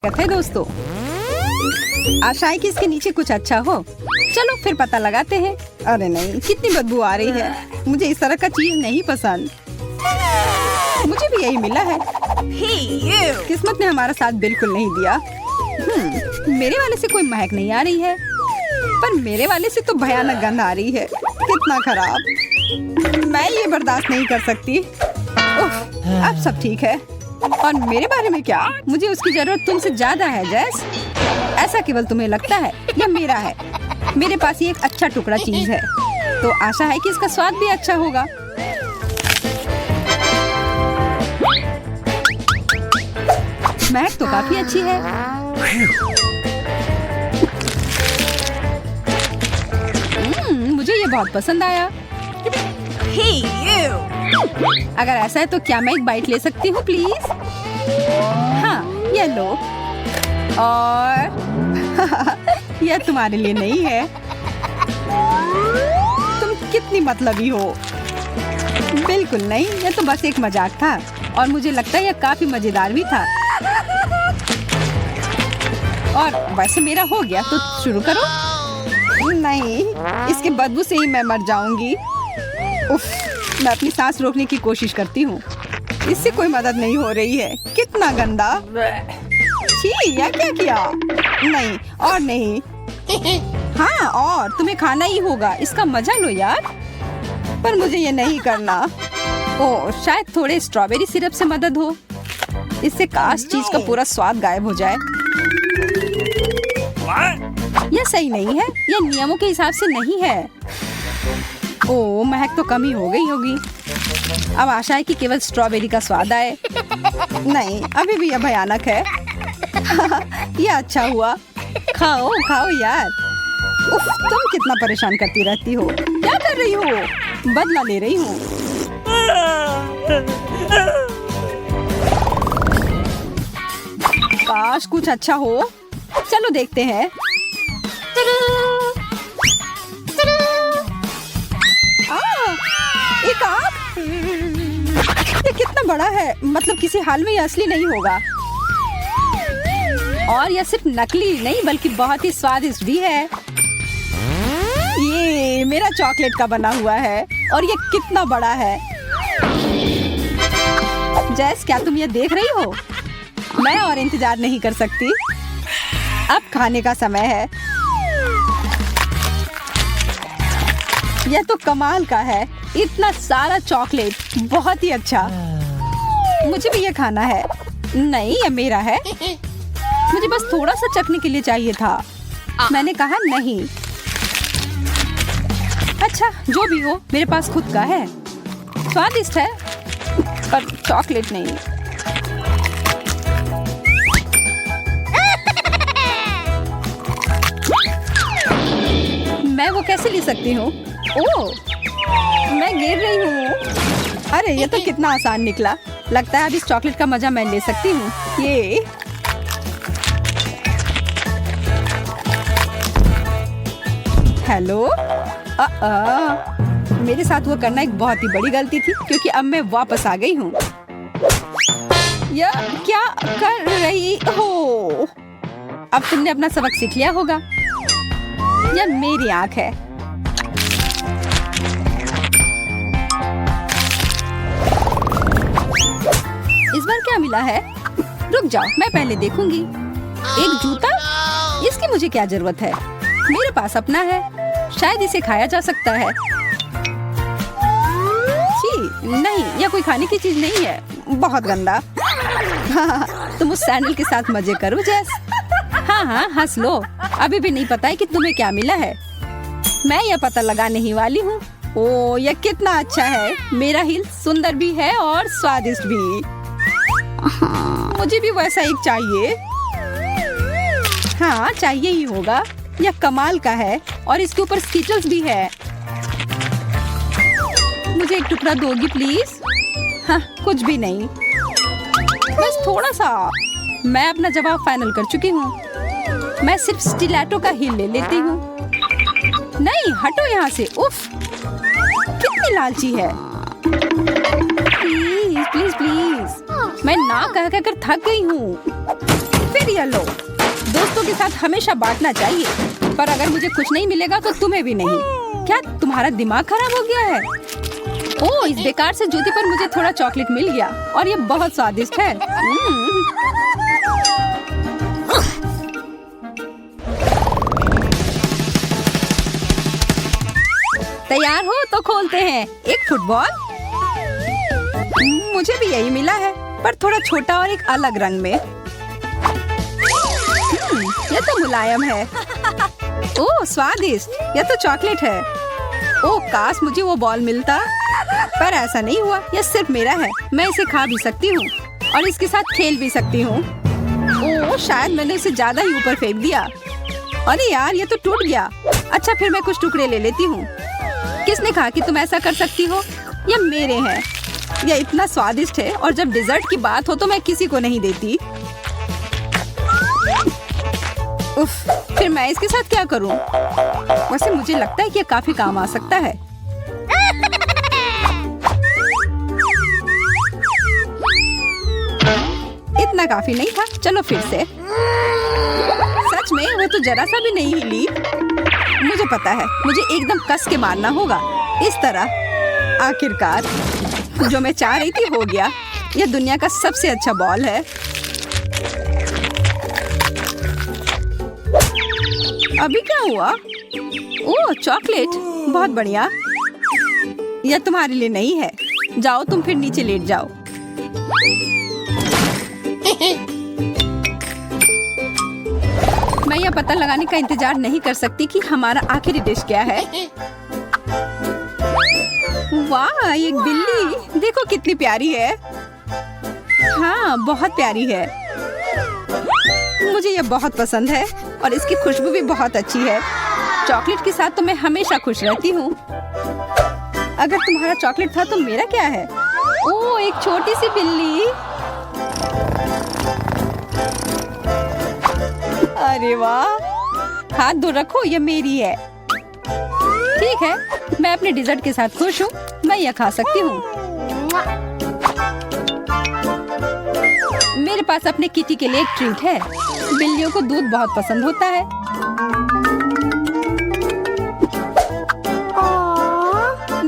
कहते हैं दोस्तों, आशा है कि इसके नीचे कुछ अच्छा हो। चलो फिर पता लगाते हैं। अरे नहीं, कितनी बदबू आ रही है। मुझे इस तरह का चीज नहीं पसंद। मुझे भी यही मिला है। किस्मत ने हमारा साथ बिल्कुल नहीं दिया। मेरे वाले से कोई महक नहीं आ रही है, पर मेरे वाले से तो भयानक गंध आ रही है। कितना खराब। मैं ये बर्दाश्त नहीं कर सकती। अब सब ठीक है। और मेरे बारे में क्या? मुझे उसकी जरूरत तुमसे ज्यादा है जैस। ऐसा केवल तुम्हें लगता है या मेरा है? मेरे पास ये एक अच्छा टुकड़ा चीज है, तो आशा है कि इसका स्वाद भी अच्छा होगा। महक तो काफी अच्छी है। मुझे ये बहुत पसंद आया। अगर ऐसा है तो क्या मैं एक बाइट ले सकती हूँ प्लीज? हाँ, ये लो। और यह तुम्हारे लिए नहीं है। तुम कितनी मतलबी हो। बिल्कुल नहीं, यह तो बस एक मजाक था और मुझे लगता है यह काफी मजेदार भी था। और वैसे मेरा हो गया, तो शुरू करो। नहीं, इसके बदबू से ही मैं मर जाऊंगी। उफ, मैं अपनी सांस रोकने की कोशिश करती हूँ। इससे कोई मदद नहीं हो रही है। कितना गंदा। छी, यह क्या किया? नहीं, और नहीं। हाँ, और तुम्हें खाना ही होगा। इसका मजा लो यार। पर मुझे ये नहीं करना। ओह, शायद थोड़े स्ट्रॉबेरी सिरप से मदद हो। इससे काश चीज का पूरा स्वाद गायब हो जाए। यह सही नहीं है। यह नियमों के हिसाब से नहीं है। ओह, महक तो कम ही हो गई होगी। अब आशा है कि केवल स्ट्रॉबेरी का स्वाद आए। नहीं, अभी भी यह भयानक है। यह अच्छा हुआ। खाओ खाओ यार। उफ, तुम कितना परेशान करती रहती हो। क्या कर रही हो? बदला ले रही हूँ। काश कुछ अच्छा हो। चलो देखते हैं। एक आँख। ये कितना बड़ा है। मतलब किसी हाल में ये असली नहीं होगा। और यह सिर्फ नकली नहीं बल्कि बहुत ही स्वादिष्ट भी है। ये मेरा चॉकलेट का बना हुआ है और ये कितना बड़ा है। जैस, क्या तुम ये देख रही हो? मैं और इंतजार नहीं कर सकती। अब खाने का समय है। यह तो कमाल का है। इतना सारा चॉकलेट, बहुत ही अच्छा। मुझे भी ये खाना है। नहीं, ये मेरा है। मुझे बस थोड़ा सा चखने के लिए चाहिए था। मैंने कहा नहीं। अच्छा, जो भी हो, मेरे पास खुद का है। स्वादिष्ट है, पर चॉकलेट नहीं। मैं वो कैसे ले सकती हूँ? ओह, मैं गिर रही हूँ। अरे, ये तो कितना आसान निकला। लगता है अब इस चॉकलेट का मजा मैं ले सकती हूँ। ये हेलो। मेरे साथ वो करना एक बहुत ही बड़ी गलती थी, क्योंकि अब मैं वापस आ गई हूँ। यह क्या कर रही हो? अब तुमने अपना सबक सीख लिया होगा। यह मेरी आँख है। इस बार क्या मिला है? रुक जाओ, मैं पहले देखूंगी। एक जूता? इसकी मुझे क्या जरूरत है? मेरे पास अपना है। शायद इसे खाया जा सकता है। छी, नहीं, यह कोई खाने की चीज नहीं है। बहुत गंदा। तुम उस सैंडल के साथ मजे करो जैस। हाँ हाँ, हंस लो। अभी भी नहीं पता है कि तुम्हें क्या मिला है। मैं यह पता लगाने ही वाली हूँ। ओह, यह कितना अच्छा है। मेरा हिल सुंदर भी है और स्वादिष्ट भी। मुझे भी वैसा एक चाहिए। हाँ, चाहिए ही होगा। यह कमाल का है और इसके ऊपर स्कीटल्स भी है। मुझे एक टुकड़ा दोगी प्लीज? हाँ, कुछ भी नहीं, बस थोड़ा सा। मैं अपना जवाब फाइनल कर चुकी हूँ। मैं सिर्फ स्टिलेटो का हील ले लेती हूँ। नहीं, हटो यहाँ से। उफ, कितनी लालची है। Please please please. मैं ना कह कर थक गई हूँ। फिर ये लो। दोस्तों के साथ हमेशा बांटना चाहिए, पर अगर मुझे कुछ नहीं मिलेगा तो तुम्हें भी नहीं। क्या तुम्हारा दिमाग खराब हो गया है? ओह, इस बेकार से जूती पर मुझे थोड़ा चॉकलेट मिल गया और ये बहुत स्वादिष्ट है। तैयार हो तो खोलते हैं। एक फुटबॉल। मुझे भी यही मिला है, पर थोड़ा छोटा और एक अलग रंग में। यह तो मुलायम है। ओह स्वादिष्ट, यह तो चॉकलेट है। ओह काश मुझे वो बॉल मिलता, पर ऐसा नहीं हुआ। यह सिर्फ मेरा है, मैं इसे खा भी सकती हूँ और इसके साथ खेल भी सकती हूँ। ओह शायद मैंने इसे ज्यादा ही ऊपर फेंक दिया। अरे यार ये तो टूट गया। अच्छा फिर मैं कुछ टुकड़े ले लेती हूँ। किसने कहा कि तुम ऐसा कर सकती हो? ये मेरे हैं। यह इतना स्वादिष्ट है और जब डिजर्ट की बात हो तो मैं किसी को नहीं देती। उफ, फिर मैं इसके साथ क्या करूं? वैसे मुझे लगता है कि यह काफी काम आ सकता है। इतना काफी नहीं था, चलो फिर से। सच में वो तो जरा सा भी नहीं हिली। मुझे पता है, मुझे एकदम कस के मारना होगा, इस तरह। आखिरकार जो मैं चाह रही थी हो गया। यह दुनिया का सबसे अच्छा बॉल है। अभी क्या हुआ? ओह चॉकलेट, बहुत बढ़िया। यह तुम्हारे लिए नहीं है। जाओ तुम फिर नीचे लेट जाओ। मैं यह पता लगाने का इंतजार नहीं कर सकती कि हमारा आखिरी डिश क्या है। वाह एक बिल्ली, देखो कितनी प्यारी है। हाँ बहुत प्यारी है। मुझे यह बहुत पसंद है और इसकी खुशबू भी बहुत अच्छी है। चॉकलेट के साथ तो मैं हमेशा खुश रहती हूँ। अगर तुम्हारा चॉकलेट था तो मेरा क्या है? ओह एक छोटी सी बिल्ली। अरे वाह, हाथ धो रखो, ये मेरी है। ठीक है, मैं अपने डिजर्ट के साथ खुश हूँ। मैं यह खा सकती हूँ। मेरे पास अपने किटी के लिए एक ट्रीट है। बिल्लियों को दूध बहुत पसंद होता है।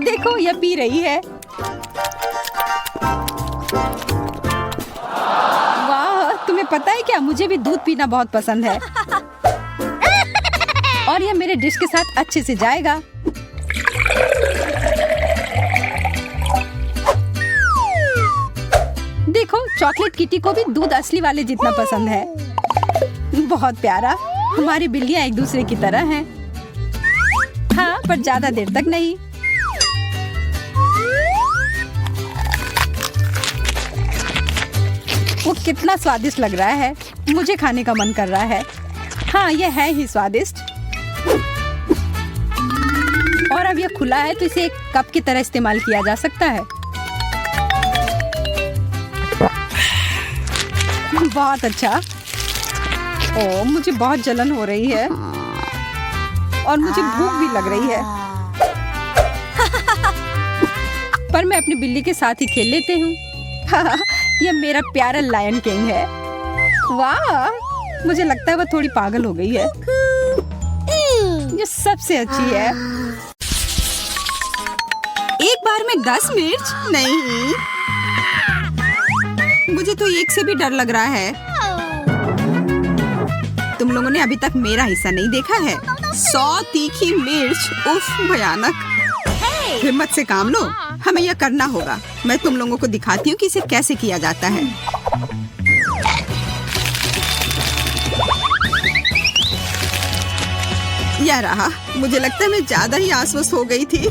देखो यह पी रही है। वाह, तुम्हें पता है क्या, मुझे भी दूध पीना बहुत पसंद है। और यह मेरे डिश के साथ अच्छे से जाएगा। देखो चॉकलेट किटी को भी दूध असली वाले जितना पसंद है। बहुत प्यारा। हमारी बिल्लियां एक दूसरे की तरह हैं। हाँ पर ज्यादा देर तक नहीं। वो कितना स्वादिष्ट लग रहा है, मुझे खाने का मन कर रहा है। हाँ यह है ही स्वादिष्ट। और अब यह खुला है तो इसे एक कप की तरह इस्तेमाल किया जा सकता है। बहुत अच्छा। ओह मुझे बहुत जलन हो रही है और मुझे भूख भी लग रही है। पर मैं अपनी बिल्ली के साथ ही खेल लेती हूँ। यह मेरा प्यारा लायन किंग है। वाह, मुझे लगता है वह थोड़ी पागल हो गई है। ये सबसे अच्छी है। एक बार में 10 मिर्च? नहीं, मुझे तो एक से भी डर लग रहा है। तुम लोगों ने अभी तक मेरा हिस्सा नहीं देखा है। 100 तीखी मिर्च, उफ भयानक। हिम्मत से काम लो, हमें यह करना होगा। मैं तुम लोगों को दिखाती हूँ कि इसे कैसे किया जाता है। यह रहा। मुझे लगता है मैं ज्यादा ही आश्वस्त हो गई थी।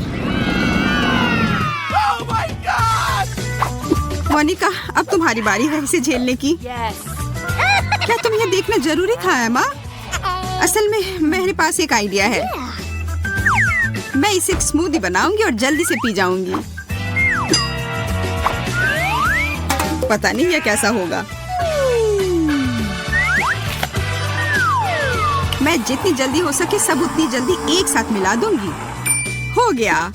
मोनिका, अब तुम्हारी बारी है इसे झेलने की। क्या तुम यह देखना जरूरी था एमा? असल में मेरे पास एक आइडिया है। मैं इसे एक स्मूदी बनाऊंगी और जल्दी से पी जाऊंगी। पता नहीं यह कैसा होगा। मैं जितनी जल्दी हो सके सब उतनी जल्दी एक साथ मिला दूंगी। हो गया।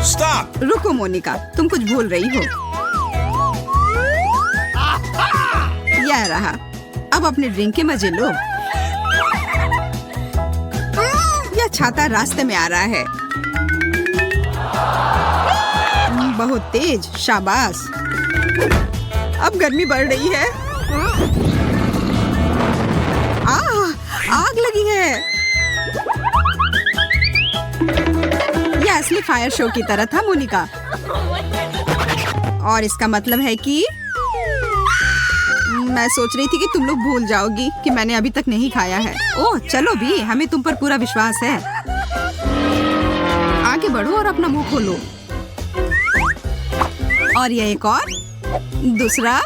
Stop! रुको मोनिका, तुम कुछ भूल रही हो। रहा। अब अपने ड्रिंक के मजे लो। यह छाता रास्ते में आ रहा है। बहुत तेज, शाबाश। अब गर्मी बढ़ रही है। आग लगी है। यह असली फायर शो की तरह था मोनिका। और इसका मतलब है कि मैं सोच रही थी कि तुम लोग भूल जाओगी कि मैंने अभी तक नहीं खाया है। ओह चलो भी, हमें तुम पर पूरा विश्वास है। आगे बढ़ो और अपना मुंह खोलो। और यह एक और, दूसरा।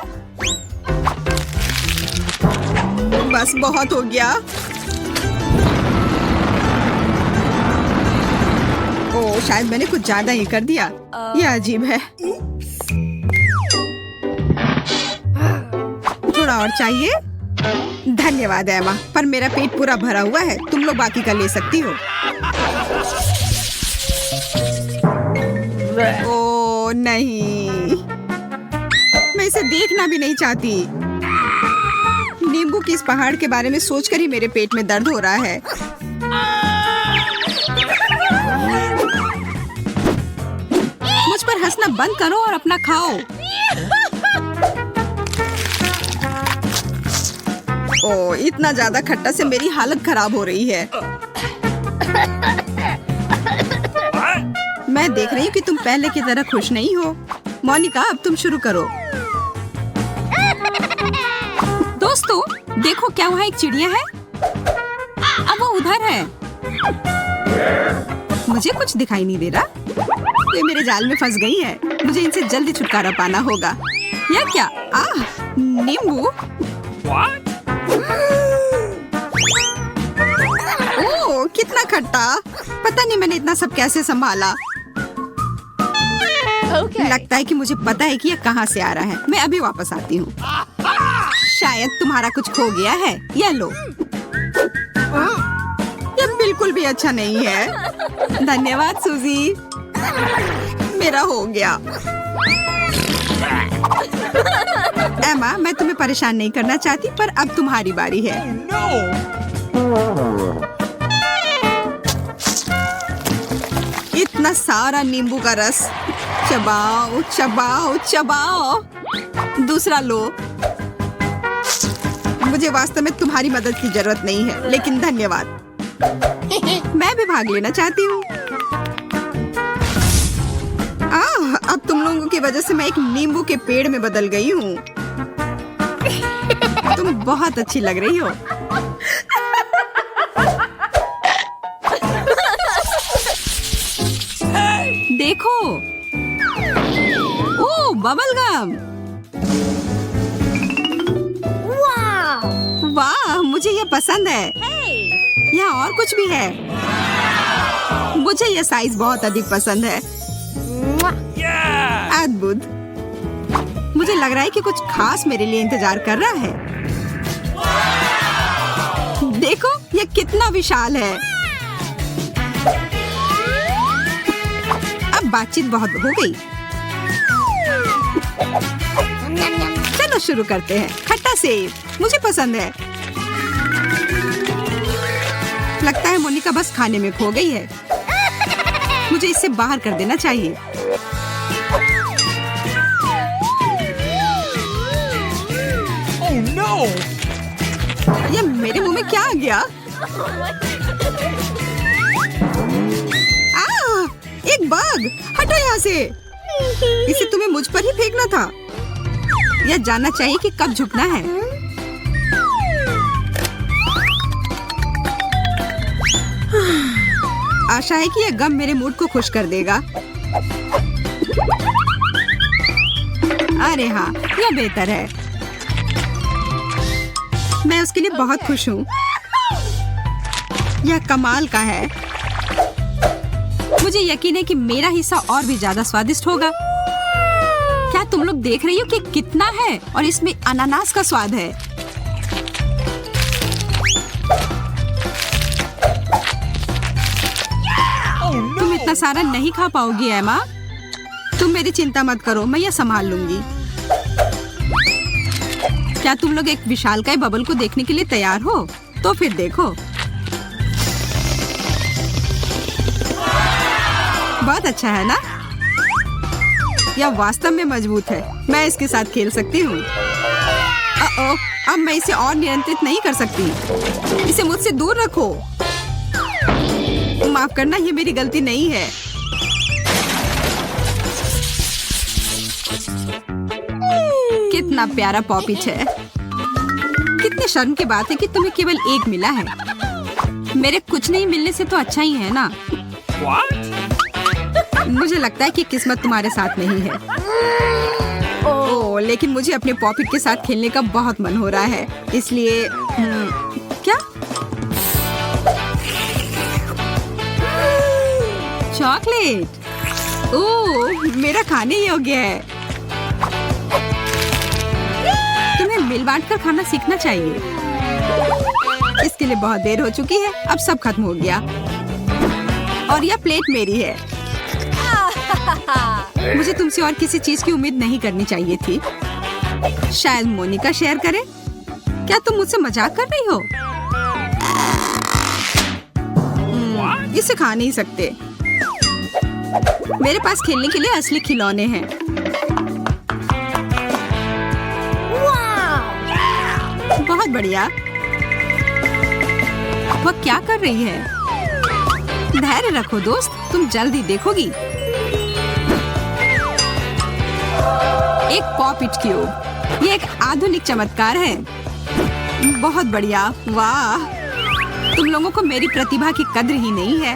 बस बहुत हो गया। ओह शायद मैंने कुछ ज्यादा ही कर दिया। यह अजीब है। थोड़ा और चाहिए? धन्यवाद एमा, पर मेरा पेट पूरा भरा हुआ है। तुम लोग बाकी का ले सकती हो। ओह नहीं, मैं इसे देखना भी नहीं चाहती। नींबू की इस पहाड़ के बारे में सोचकर ही मेरे पेट में दर्द हो रहा है। मुझ पर हंसना बंद करो और अपना खाओ। ओह इतना ज्यादा खट्टा से मेरी हालत खराब हो रही है। मैं देख रही हूँ कि तुम पहले की तरह खुश नहीं हो। मोनिका अब तुम शुरू करो। दोस्तों देखो, क्या वहाँ एक चिड़िया है? अब वो उधर है। मुझे कुछ दिखाई नहीं दे रहा। ये मेरे जाल में फंस गई है। मुझे इनसे जल्दी छुटकारा पाना होगा। या क्या? नींबू। ओह कितना खट्टा। पता नहीं मैंने इतना सब कैसे संभाला। लगता है कि मुझे पता है कि यह कहाँ से आ रहा है। मैं अभी वापस आती हूँ। शायद तुम्हारा कुछ खो गया है। यह लो। यह बिल्कुल भी अच्छा नहीं है। धन्यवाद सूजी, मेरा हो गया। एमा, मैं तुम्हें परेशान नहीं करना चाहती, पर अब तुम्हारी बारी है। इतना सारा नींबू का रस। चबाओ चबाओ चबाओ। दूसरा लो। मुझे वास्तव में तुम्हारी मदद की जरूरत नहीं है, लेकिन धन्यवाद। मैं भी भाग लेना चाहती हूँ। अब तुम लोगों की वजह से मैं एक नींबू के पेड़ में बदल गई हूँ। तुम बहुत अच्छी लग रही हो। देखो। ओह बबल गम। वाह मुझे ये पसंद है। यहाँ और कुछ भी है। मुझे ये साइज बहुत अधिक पसंद है। अद्भुत। मुझे लग रहा है कि कुछ खास मेरे लिए इंतजार कर रहा है। देखो ये कितना विशाल है। अब बातचीत बहुत हो गई। चलो शुरू करते हैं। खट्टा सेब मुझे पसंद है। लगता है मोनिका बस खाने में खो गई है। मुझे इसे बाहर कर देना चाहिए। Oh no! ये मेरे मुंह में क्या आ गया? एक बग। हटो यहाँ से। इसे तुम्हें मुझ पर ही फेंकना था। यह जानना चाहिए कि कब झुकना है। आशा है कि यह गम मेरे मूड को खुश कर देगा। अरे हाँ, यह बेहतर है। मैं उसके लिए बहुत खुश हूँ। यह कमाल का है। मुझे यकीन है कि मेरा हिस्सा और भी ज्यादा स्वादिष्ट होगा। क्या तुम लोग देख रही हो कि कितना है? और इसमें अनानास का स्वाद है। तुम इतना सारा नहीं खा पाओगी एमा। तुम मेरी चिंता मत करो, मैं यह संभाल लूंगी। क्या तुम लोग एक विशालकाय बबल को देखने के लिए तैयार हो? तो फिर देखो। बहुत अच्छा है ना? यह वास्तव में मजबूत है। मैं इसके साथ खेल सकती हूँ। अब मैं इसे और नियंत्रित नहीं कर सकती। इसे मुझसे दूर रखो। माफ करना, ये मेरी गलती नहीं है। कितना प्यारा पॉपिच है। कितने शर्म की बात है कि तुम्हें केवल एक मिला है। मेरे कुछ नहीं मिलने से तो अच्छा ही है ना। मुझे लगता है कि किस्मत तुम्हारे साथ नहीं है। ओह, लेकिन मुझे अपने पॉपिट के साथ खेलने का बहुत मन हो रहा है, इसलिए क्या? चॉकलेट। ओह, मेरा खाने योग्य है। तुम्हें मिल बांट कर खाना सीखना चाहिए। इसके लिए बहुत देर हो चुकी है। अब सब खत्म हो गया और यह प्लेट मेरी है। मुझे तुमसे और किसी चीज की उम्मीद नहीं करनी चाहिए थी। शायद मोनिका शेयर करे। क्या तुम मुझसे मजाक कर रही हो? इसे खा नहीं सकते। मेरे पास खेलने के लिए असली खिलौने हैं। बहुत बढ़िया। वह क्या कर रही है? धैर्य रखो दोस्त, तुम जल्दी देखोगी। एक पॉपिट क्यूब। ये एक आधुनिक चमत्कार है। बहुत बढ़िया। वाह, तुम लोगों को मेरी प्रतिभा की कद्र ही नहीं है।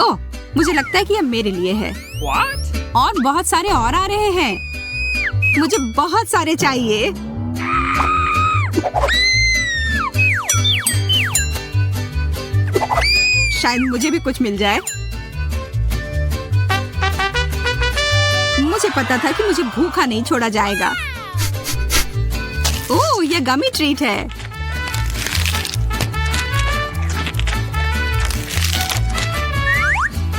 ओह, मुझे लगता है कि यह मेरे लिए है। What? और बहुत सारे और आ रहे हैं। मुझे बहुत सारे चाहिए। शायद मुझे भी कुछ मिल जाए। मुझे पता था कि मुझे भूखा नहीं छोड़ा जाएगा। ओह, यह गमी ट्रीट है।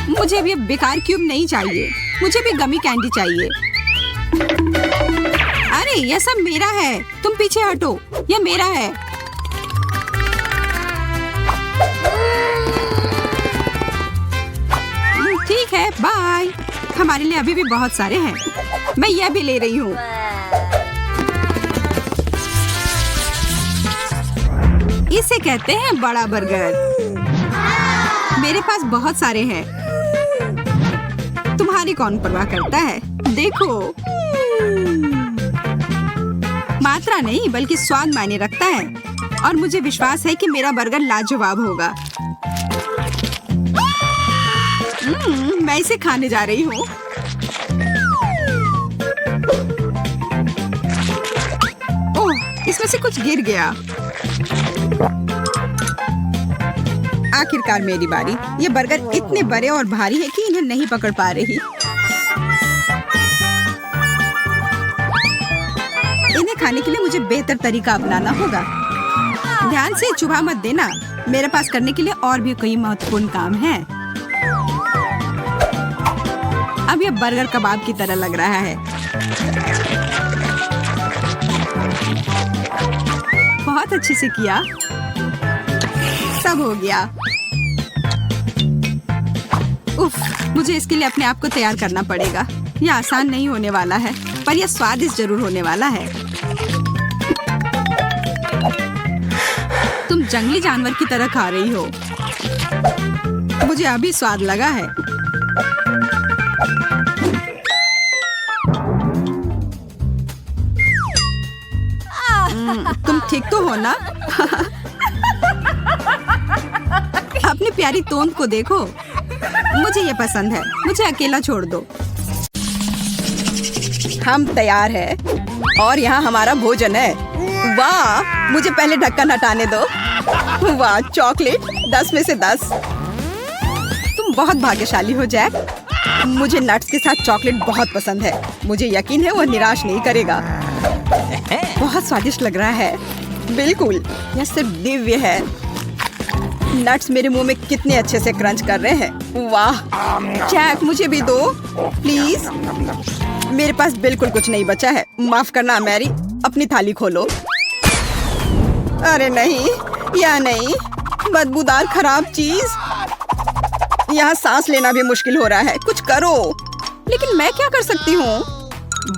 मुझे भी बेकार क्यूब नहीं चाहिए। मुझे भी गमी कैंडी चाहिए। अरे, यह सब मेरा है। तुम पीछे हटो, यह मेरा है। ठीक है, बाय। हमारे लिए अभी भी बहुत सारे हैं। मैं यह भी ले रही हूँ। इसे कहते हैं बड़ा बर्गर। मेरे पास बहुत सारे हैं। तुम्हारी कौन परवाह करता है? देखो, मात्रा नहीं बल्कि स्वाद मायने रखता है और मुझे विश्वास है कि मेरा बर्गर लाजवाब होगा। मैं इसे खाने जा रही हूँ। ओह, इसमें से कुछ गिर गया। आखिरकार मेरी बारी। ये बर्गर इतने बड़े और भारी है कि इन्हें नहीं पकड़ पा रही। इन्हें खाने के लिए मुझे बेहतर तरीका अपनाना होगा। ध्यान से चुभा मत देना। मेरे पास करने के लिए और भी कई महत्वपूर्ण काम हैं। अब यह बर्गर कबाब की तरह लग रहा है। बहुत अच्छे से किया। सब हो गया। उफ, मुझे इसके लिए अपने आप को तैयार करना पड़ेगा। यह आसान नहीं होने वाला है, पर यह स्वादिष्ट जरूर होने वाला है। तुम जंगली जानवर की तरह खा रही हो। मुझे अभी स्वाद लगा है। तुम ठीक तो हो ना? अपनी प्यारी तोंद को देखो। मुझे ये पसंद है। मुझे अकेला छोड़ दो। हम तैयार हैं और यहाँ हमारा भोजन है। वाह, मुझे पहले ढक्कन हटाने दो। वाह, चॉकलेट 10 में से 10। तुम बहुत भाग्यशाली हो जैक। मुझे नट्स के साथ चॉकलेट बहुत पसंद है। मुझे यकीन है वह निराश नहीं करेगा। बहुत स्वादिष्ट लग रहा है। बिल्कुल, यह सिर्फ दिव्य है। नट्स मेरे मुंह में कितने अच्छे से क्रंच कर रहे हैं। वाह, जैक मुझे भी दो प्लीज। मेरे पास बिल्कुल कुछ नहीं बचा है। माफ करना मैरी, अपनी थाली खोलो। अरे नहीं, या नहीं, बदबूदार खराब चीज। यहाँ सांस लेना भी मुश्किल हो रहा है, कुछ करो। लेकिन मैं क्या कर सकती हूँ?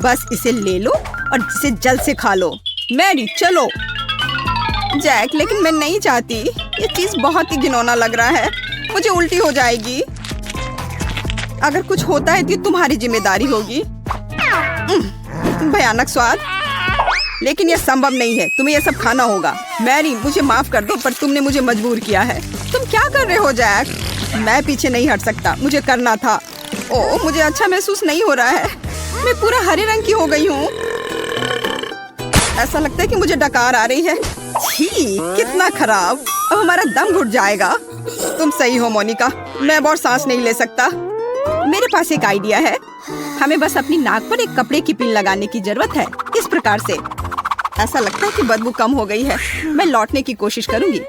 बस इसे ले लो और इसे जल्द से खा लो। मैरी चलो। जैक, लेकिन मैं नहीं चाहती। ये चीज बहुत ही घिनौना लग रहा है, मुझे उल्टी हो जाएगी। अगर कुछ होता है तो तुम्हारी जिम्मेदारी होगी। भयानक स्वाद, लेकिन यह संभव नहीं है। तुम्हें यह सब खाना होगा। मैरी, मुझे माफ कर दो, पर तुमने मुझे मजबूर किया है। तुम क्या कर रहे हो जैक? मैं पीछे नहीं हट सकता, मुझे करना था। ओह, मुझे अच्छा महसूस नहीं हो रहा है। मैं पूरा हरे रंग की हो गई हूँ। ऐसा लगता है कि मुझे डकार आ रही है। छी, कितना खराब। अब हमारा दम घुट जाएगा। तुम सही हो मोनिका, मैं अब और सांस नहीं ले सकता। मेरे पास एक आइडिया है। हमें बस अपनी नाक पर एक कपड़े की पिन लगाने की जरूरत है, इस प्रकार से। ऐसा लगता है कि बदबू कम हो गई है। मैं लौटने की कोशिश करूंगी।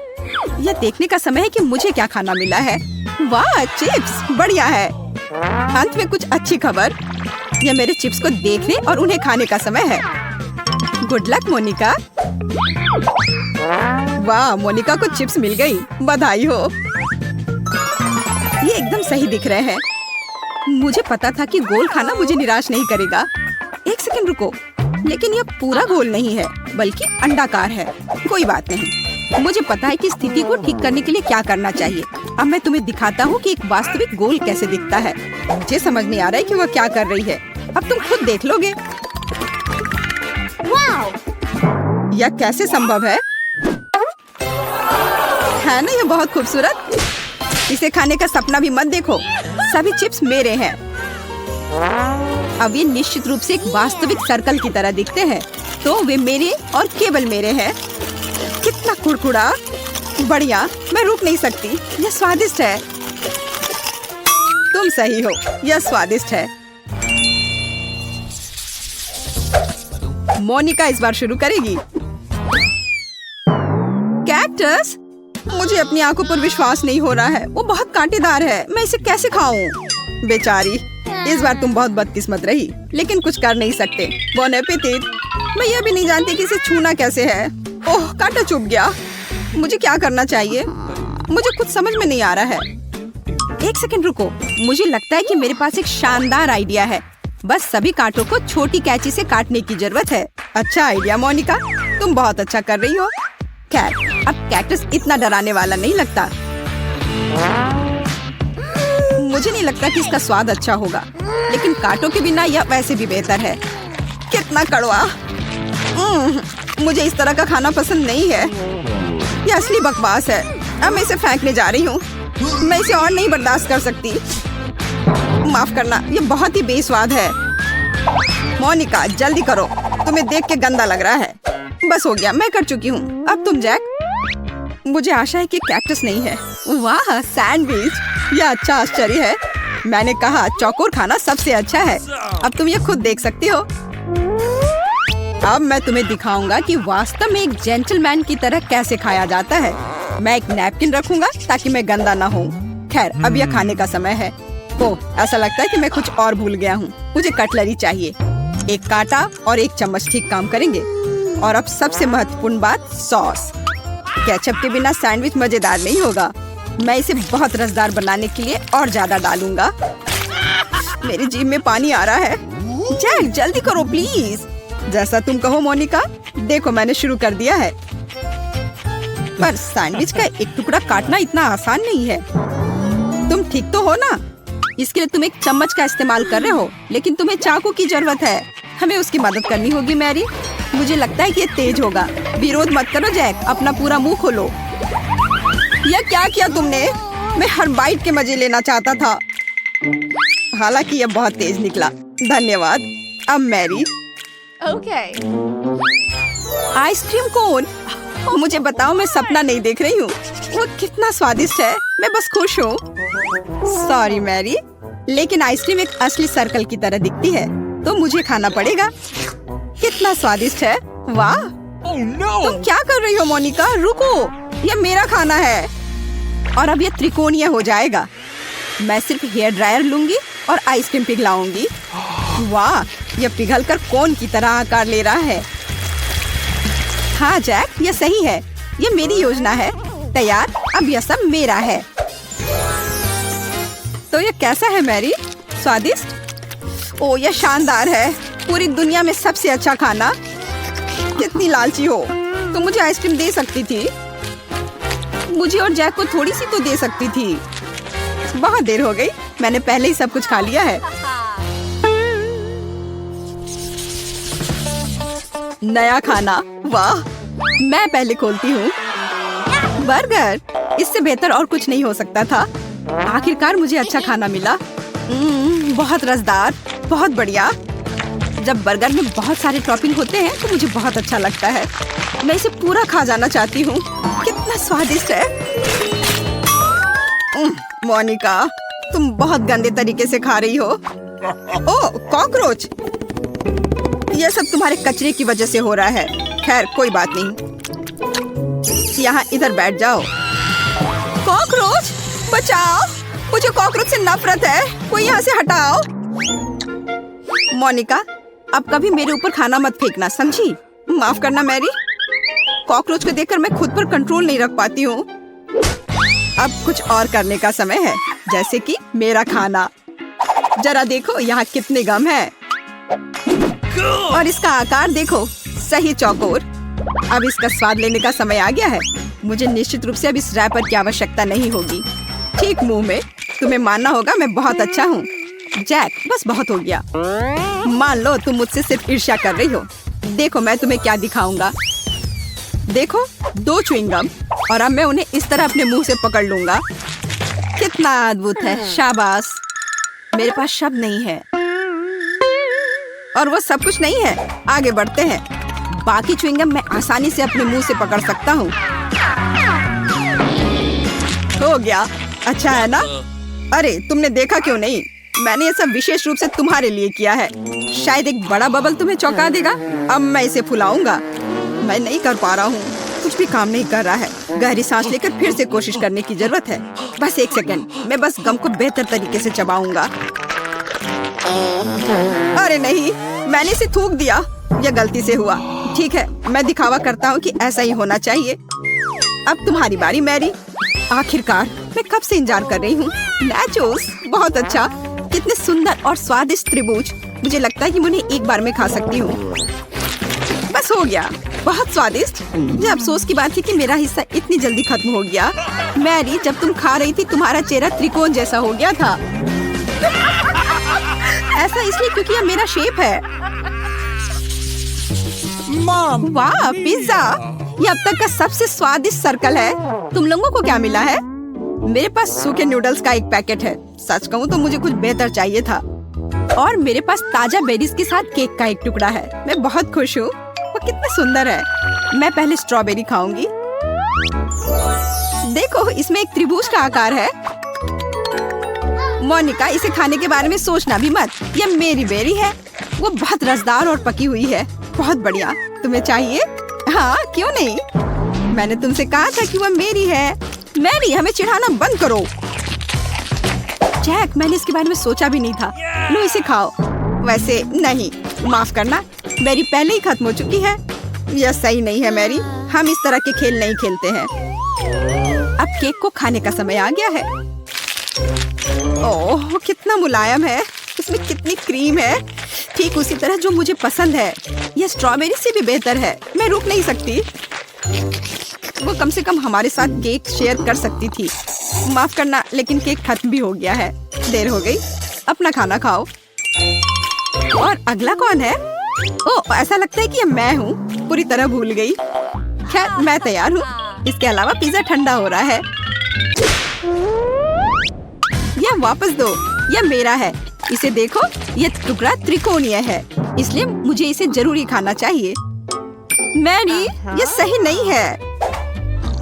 यह देखने का समय है कि मुझे क्या खाना मिला है। वाह, चिप्स, बढ़िया है। अंत में कुछ अच्छी खबर। यह मेरे चिप्स को देखने और उन्हें खाने का समय है। Good luck Monica. वाह, मोनिका को चिप्स मिल गई, बधाई हो। ये एकदम सही दिख रहे हैं। मुझे पता था कि गोल खाना मुझे निराश नहीं करेगा। एक सेकंड रुको, लेकिन यह पूरा गोल नहीं है, बल्कि अंडाकार है। कोई बात नहीं, मुझे पता है कि स्थिति को ठीक करने के लिए क्या करना चाहिए। अब मैं तुम्हें दिखाता हूँ कि एक वास्तविक गोल कैसे दिखता है। मुझे समझ नहीं आ रहा है कि वह क्या कर रही है। अब तुम खुद देख लोगे। यह कैसे संभव है ना? यह बहुत खूबसूरत। इसे खाने का सपना भी मत देखो। सभी चिप्स मेरे हैं। अब ये निश्चित रूप से एक वास्तविक सर्कल की तरह दिखते हैं, तो वे मेरे और केवल मेरे हैं। कितना कुड़कुड़ा, बढ़िया। मैं रुक नहीं सकती। यह स्वादिष्ट है। तुम सही हो, यह स्वादिष्ट है। मोनिका इस बार शुरू करेगी। कैक्टस, मुझे अपनी आंखों पर विश्वास नहीं हो रहा है। वो बहुत कांटेदार है, मैं इसे कैसे खाऊं? बेचारी, इस बार तुम बहुत बदकिस्मत रही, लेकिन कुछ कर नहीं सकते। Bone appétit. मैं यह भी नहीं जानती कि इसे छूना कैसे है। ओह, कांटा चुभ गया। मुझे क्या करना चाहिए? मुझे कुछ समझ में नहीं आ रहा है। एक सेकंड रुको, मुझे लगता है कि मेरे पास एक शानदार आइडिया है। बस सभी कांटों को छोटी कैंची से काटने की जरूरत है। अच्छा आइडिया मोनिका, तुम बहुत अच्छा कर रही हो। खैर, अब कैक्टस इतना डराने वाला नहीं लगता। मुझे नहीं लगता कि इसका स्वाद अच्छा होगा, लेकिन कांटों के बिना यह वैसे भी बेहतर है। कितना कड़वा। मुझे इस तरह का खाना पसंद नहीं है। यह असली बकवास है। अब मैं इसे फेंकने जा रही हूँ। मैं इसे और नहीं बर्दाश्त कर सकती। माफ करना, यह बहुत ही बेस्वाद है। मोनिका, जल्दी करो, तुम्हें देख के गंदा लग रहा है। बस हो गया, मैं कर चुकी हूँ। अब तुम जैक। मुझे आशा है कि कैक्टस नहीं है। वाह, सैंडविच, यह अच्छा आश्चर्य है। मैंने कहा चौकोर खाना सबसे अच्छा है। अब तुम ये खुद देख सकती हो। अब मैं तुम्हें दिखाऊंगा कि वास्तव में एक जेंटलमैन की तरह कैसे खाया जाता है। मैं एक नैपकिन रखूंगा ताकि मैं गंदा ना हूँ। खैर, अब यह खाने का समय है। ओह, ऐसा लगता है कि मैं कुछ और भूल गया हूँ। मुझे कटलरी चाहिए। एक कांटा और एक चम्मच ठीक काम करेंगे। और अब सबसे महत्वपूर्ण बात, सॉस। केचप के बिना सैंडविच मजेदार नहीं होगा। मैं इसे बहुत रसदार बनाने के लिए और ज्यादा डालूंगा। मेरी जीभ में पानी आ रहा है। जैक, जल्दी करो प्लीज। जैसा तुम कहो मोनिका। देखो, मैंने शुरू कर दिया है। पर सैंडविच का एक टुकड़ा काटना इतना आसान नहीं है। तुम ठीक तो हो ना? इसके लिए तुम एक चम्मच का इस्तेमाल कर रहे हो, लेकिन तुम्हें चाकू की जरूरत है। हमें उसकी मदद करनी होगी मैरी। मुझे लगता है कि ये तेज होगा। विरोध मत करो जैक, अपना पूरा मुंह खोलो। यह क्या किया तुमने? मैं हर बाइट के मजे लेना चाहता था। हालांकि यह बहुत तेज निकला। धन्यवाद। अब मैरी। Okay. Ice cream cone. मुझे बताओ, मैं सपना नहीं देख रही हूँ। वो कितना स्वादिष्ट है। मैं बस खुश हूँ। सॉरी मैरी, लेकिन आइसक्रीम एक असली सर्कल की तरह दिखती है, तो मुझे खाना पड़ेगा। कितना स्वादिष्ट है। वाह। Oh no! तुम क्या कर रही हो मोनिका? रुको, यह मेरा खाना है। और अब यह त्रिकोणीय हो जाएगा। मैं सिर्फ हेयर ड्रायर लूंगी और आइसक्रीम पिघलाऊंगी। वाह, यह पिघलकर कोन की तरह आकार ले रहा है। हाँ जैक, ये सही है। ये मेरी योजना है। तैयार, अब यह सब मेरा है। तो ये कैसा है मैरी? स्वादिष्ट? ओ, यह शानदार है। पूरी दुनिया में सबसे अच्छा खाना। कितनी लालची हो तो मुझे आइसक्रीम दे सकती थी। मुझे और जैक को थोड़ी सी तो दे सकती थी। बहुत देर हो गई, मैंने पहले ही सब कुछ खा लिया है। नया खाना, वाह! मैं पहले खोलती हूँ। बर्गर, इससे बेहतर और कुछ नहीं हो सकता था। आखिरकार मुझे अच्छा खाना मिला। बहुत रसदार, बहुत बढ़िया। जब बर्गर में बहुत सारे टॉपिंग होते हैं तो मुझे बहुत अच्छा लगता है। मैं इसे पूरा खा जाना चाहती हूँ। कितना स्वादिष्ट है। मोनिका, तुम बहुत गंदे तरीके से खा रही हो। ओह, कॉकरोच! यह सब तुम्हारे कचरे की वजह से हो रहा है। खैर, कोई बात नहीं। यहाँ इधर बैठ जाओ। कॉकरोच, बचाओ! मुझे कॉकरोच से नफरत है। कोई यहाँ से हटाओ। मोनिका, अब कभी मेरे ऊपर खाना मत फेंकना, समझी? माफ करना मैरी। कॉकरोच को देखकर मैं खुद पर कंट्रोल नहीं रख पाती हूँ। अब कुछ और करने का समय है, जैसे कि मेरा खाना। जरा देखो यहाँ कितने गम हैं। और इसका आकार देखो, सही चौकोर। अब इसका स्वाद लेने का समय आ गया है। मुझे निश्चित रूप से अब इस रैपर की आवश्यकता नहीं होगी। ठीक मुंह में। तुम्हें मानना होगा मैं बहुत अच्छा हूँ। जैक, बस बहुत हो गया। मान लो तुम मुझसे सिर्फ ईर्ष्या कर रही हो। देखो मैं तुम्हें क्या दिखाऊंगा। देखो, 2 च्युइंगम, और अब मैं उन्हें इस तरह अपने मुंह से पकड़ लूंगा। कितना अद्भुत है। शाबाश। मेरे पास शब्द नहीं है। और वो सब कुछ नहीं है। आगे बढ़ते हैं। बाकी च्युइंगम मैं आसानी से अपने मुंह से पकड़ सकता हूँ। हो गया। अच्छा है ना? अरे, तुमने देखा क्यों नहीं? मैंने ये सब विशेष रूप से तुम्हारे लिए किया है। शायद एक बड़ा बबल तुम्हें चौंका देगा। अब मैं इसे फुलाऊंगा। मैं नहीं कर पा रहा हूँ। कुछ भी काम नहीं कर रहा है। गहरी सांस लेकर फिर से कोशिश करने की जरूरत है। बस 1 सेकंड। मैं बस गम को बेहतर तरीके से चबाऊंगा। अरे नहीं, मैंने इसे थूक दिया। यह गलती से हुआ। ठीक है, मैं दिखावा करता हूँ कि ऐसा ही होना चाहिए। अब तुम्हारी बारी मैरी। आखिरकार, मैं कब से इंतजार कर रही हूँ। नाचोस, बहुत अच्छा। कितने सुंदर और स्वादिष्ट त्रिभुज। मुझे लगता है कि मैं उन्हें एक बार में खा सकती हूँ। बस हो गया। बहुत स्वादिष्ट। मुझे अफसोस की बात है कि मेरा हिस्सा इतनी जल्दी खत्म हो गया। मैरी, जब तुम खा रही थी तुम्हारा चेहरा त्रिकोण जैसा हो गया था। ऐसा इसलिए क्योंकि यह मेरा शेप है। Mom! वाह, पिज्जा! ये अब तक का सबसे स्वादिष्ट सर्कल है। तुम लोगों को क्या मिला है? मेरे पास सूखे नूडल्स का एक पैकेट है। सच कहूँ तो मुझे कुछ बेहतर चाहिए था। और मेरे पास ताजा बेरीज के साथ केक का एक टुकड़ा है। मैं बहुत खुश हूँ। वो कितना सुंदर है। मैं पहले स्ट्रॉबेरी खाऊंगी। देखो, इसमें एक त्रिभुज का आकार है। मोनिका, इसे खाने के बारे में सोचना भी मत। यह मेरी बेरी है। वो बहुत रसदार और पकी हुई है। बहुत बढ़िया। तुम्हें चाहिए? हाँ, क्यों नहीं? मैंने तुमसे कहा था कि वह मेरी है। मैरी, हमें चिढ़ाना बंद करो। जैक, मैंने इसके बारे में सोचा भी नहीं था। लो, इसे खाओ। वैसे नहीं, माफ करना, मेरी पहले ही खत्म हो चुकी है। यह सही नहीं है मैरी। हम इस तरह के खेल नहीं खेलते हैं। अब केक को खाने का समय आ गया है। ओह, कितना मुलायम है। इसमें कितनी क्रीम है। ठीक उसी तरह जो मुझे पसंद है। यह स्ट्रॉबेरी से भी बेहतर है। मैं रुक नहीं सकती। वो कम से कम हमारे साथ केक शेयर कर सकती थी। माफ करना, लेकिन केक खत्म भी हो गया है। देर हो गई। अपना खाना खाओ। और अगला कौन है? ओह, ऐसा लगता है कि ये मैं हूँ। पूरी तरह भूल गई। खैर, मैं तैयार हूँ। इसके अलावा पिज्जा ठंडा हो रहा है। यह वापस दो। यह मेरा है। इसे देखो, यह टुकड़ा त्रिकोणीय है, इसलिए मुझे इसे जरूरी खाना चाहिए। मैरी, यह सही नहीं है।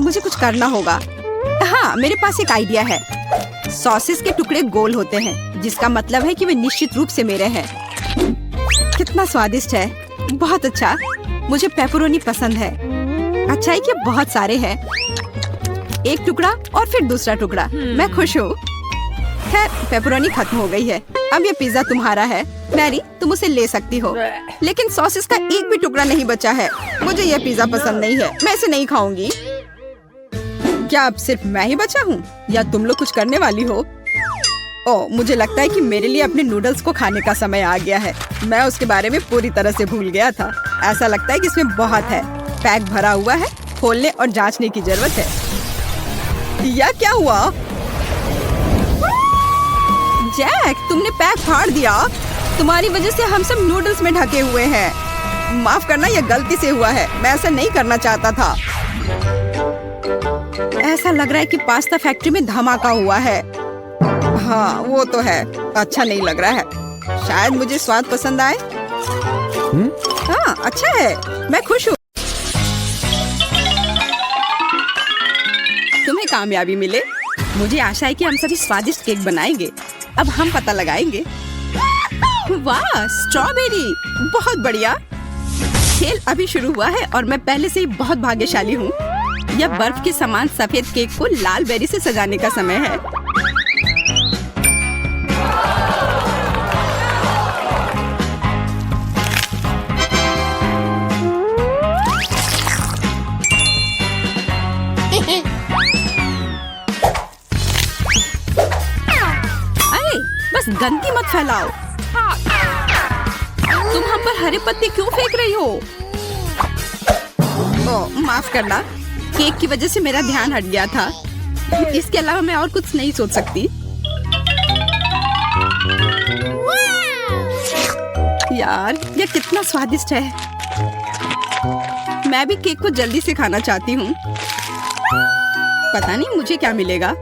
मुझे कुछ करना होगा। हाँ, मेरे पास एक आइडिया है। सॉसेस के टुकड़े गोल होते हैं, जिसका मतलब है कि वे निश्चित रूप से मेरे हैं। कितना स्वादिष्ट है। बहुत अच्छा। मुझे पेपरोनी पसंद है। अच्छा है कि बहुत सारे हैं। एक टुकड़ा और फिर दूसरा टुकड़ा। मैं खुश हूँ। खैर, पेपरोनी खत्म हो गई है। अब ये पिज्जा तुम्हारा है। मैरी, तुम उसे ले सकती हो, लेकिन सॉसेस का एक भी टुकड़ा नहीं बचा है। मुझे ये पिज्जा पसंद नहीं है, मैं इसे नहीं खाऊंगी। क्या अब सिर्फ मैं ही बचा हूँ या तुम लोग कुछ करने वाली हो? ओह, मुझे लगता है कि मेरे लिए अपने नूडल्स को खाने का समय आ गया है। मैं उसके बारे में पूरी तरह से भूल गया था। ऐसा लगता है कि इसमें बहुत है। पैक भरा हुआ है, खोलने और जांचने की जरूरत है। यह क्या हुआ? जैक, तुमने पैक फाड़ दिया। तुम्हारी वजह से हम सब नूडल्स में ढके हुए हैं। माफ करना, यह गलती से हुआ है। मैं ऐसा नहीं करना चाहता था। ऐसा लग रहा है कि पास्ता फैक्ट्री में धमाका हुआ है। हाँ, वो तो है। अच्छा नहीं लग रहा है। शायद मुझे स्वाद पसंद आए। हाँ, अच्छा है। मैं खुश हूँ। तुम्हें कामयाबी मिले। मुझे आशा है कि हम सभी स्वादिष्ट केक बनाएंगे। अब हम पता लगाएंगे। वाह, स्ट्रॉबेरी, बहुत बढ़िया। खेल अभी शुरू हुआ है और मैं पहले से ही बहुत भाग्यशाली हूँ। यह बर्फ के समान सफेद केक को लाल बेरी से सजाने का समय है। अरे, बस गंदगी मत फैलाओ। तुम हम पर हरे पत्ते क्यों फेंक रही हो? ओह, माफ करना। केक की वजह से मेरा ध्यान हट गया था। इसके अलावा मैं और कुछ नहीं सोच सकती। यार, यह कितना स्वादिष्ट है। मैं भी केक को जल्दी से खाना चाहती हूँ। पता नहीं मुझे क्या मिलेगा।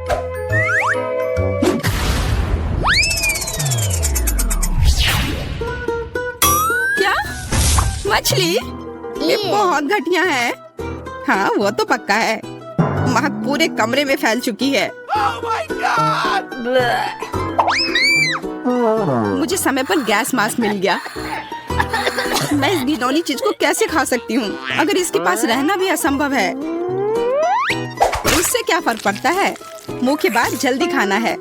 क्या? मछली? ये बहुत घटिया है। हाँ, वो तो पक्का है। महक पूरे कमरे में फैल चुकी है। Oh my God! मुझे समय पर गैस मास्क मिल गया। मैं इस घिनौनी चीज को कैसे खा सकती हूँ? अगर इसके पास रहना भी असंभव है, उससे क्या फर्क पड़ता है? मुंह के बाद जल्दी खाना है।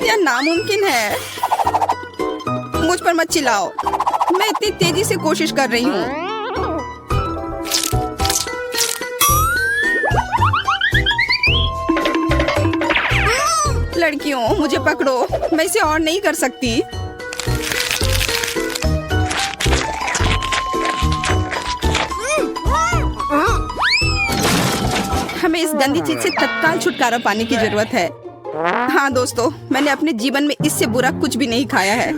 यह नामुमकिन है। मुझ पर मत चिल्लाओ। मैं इतनी तेजी से कोशिश कर रही हूँ। लड़कियों, मुझे पकड़ो। मैं इसे और नहीं कर सकती। हमें इस गंदी चीज से तत्काल छुटकारा पाने की जरूरत है। हाँ दोस्तों, मैंने अपने जीवन में इससे बुरा कुछ भी नहीं खाया है।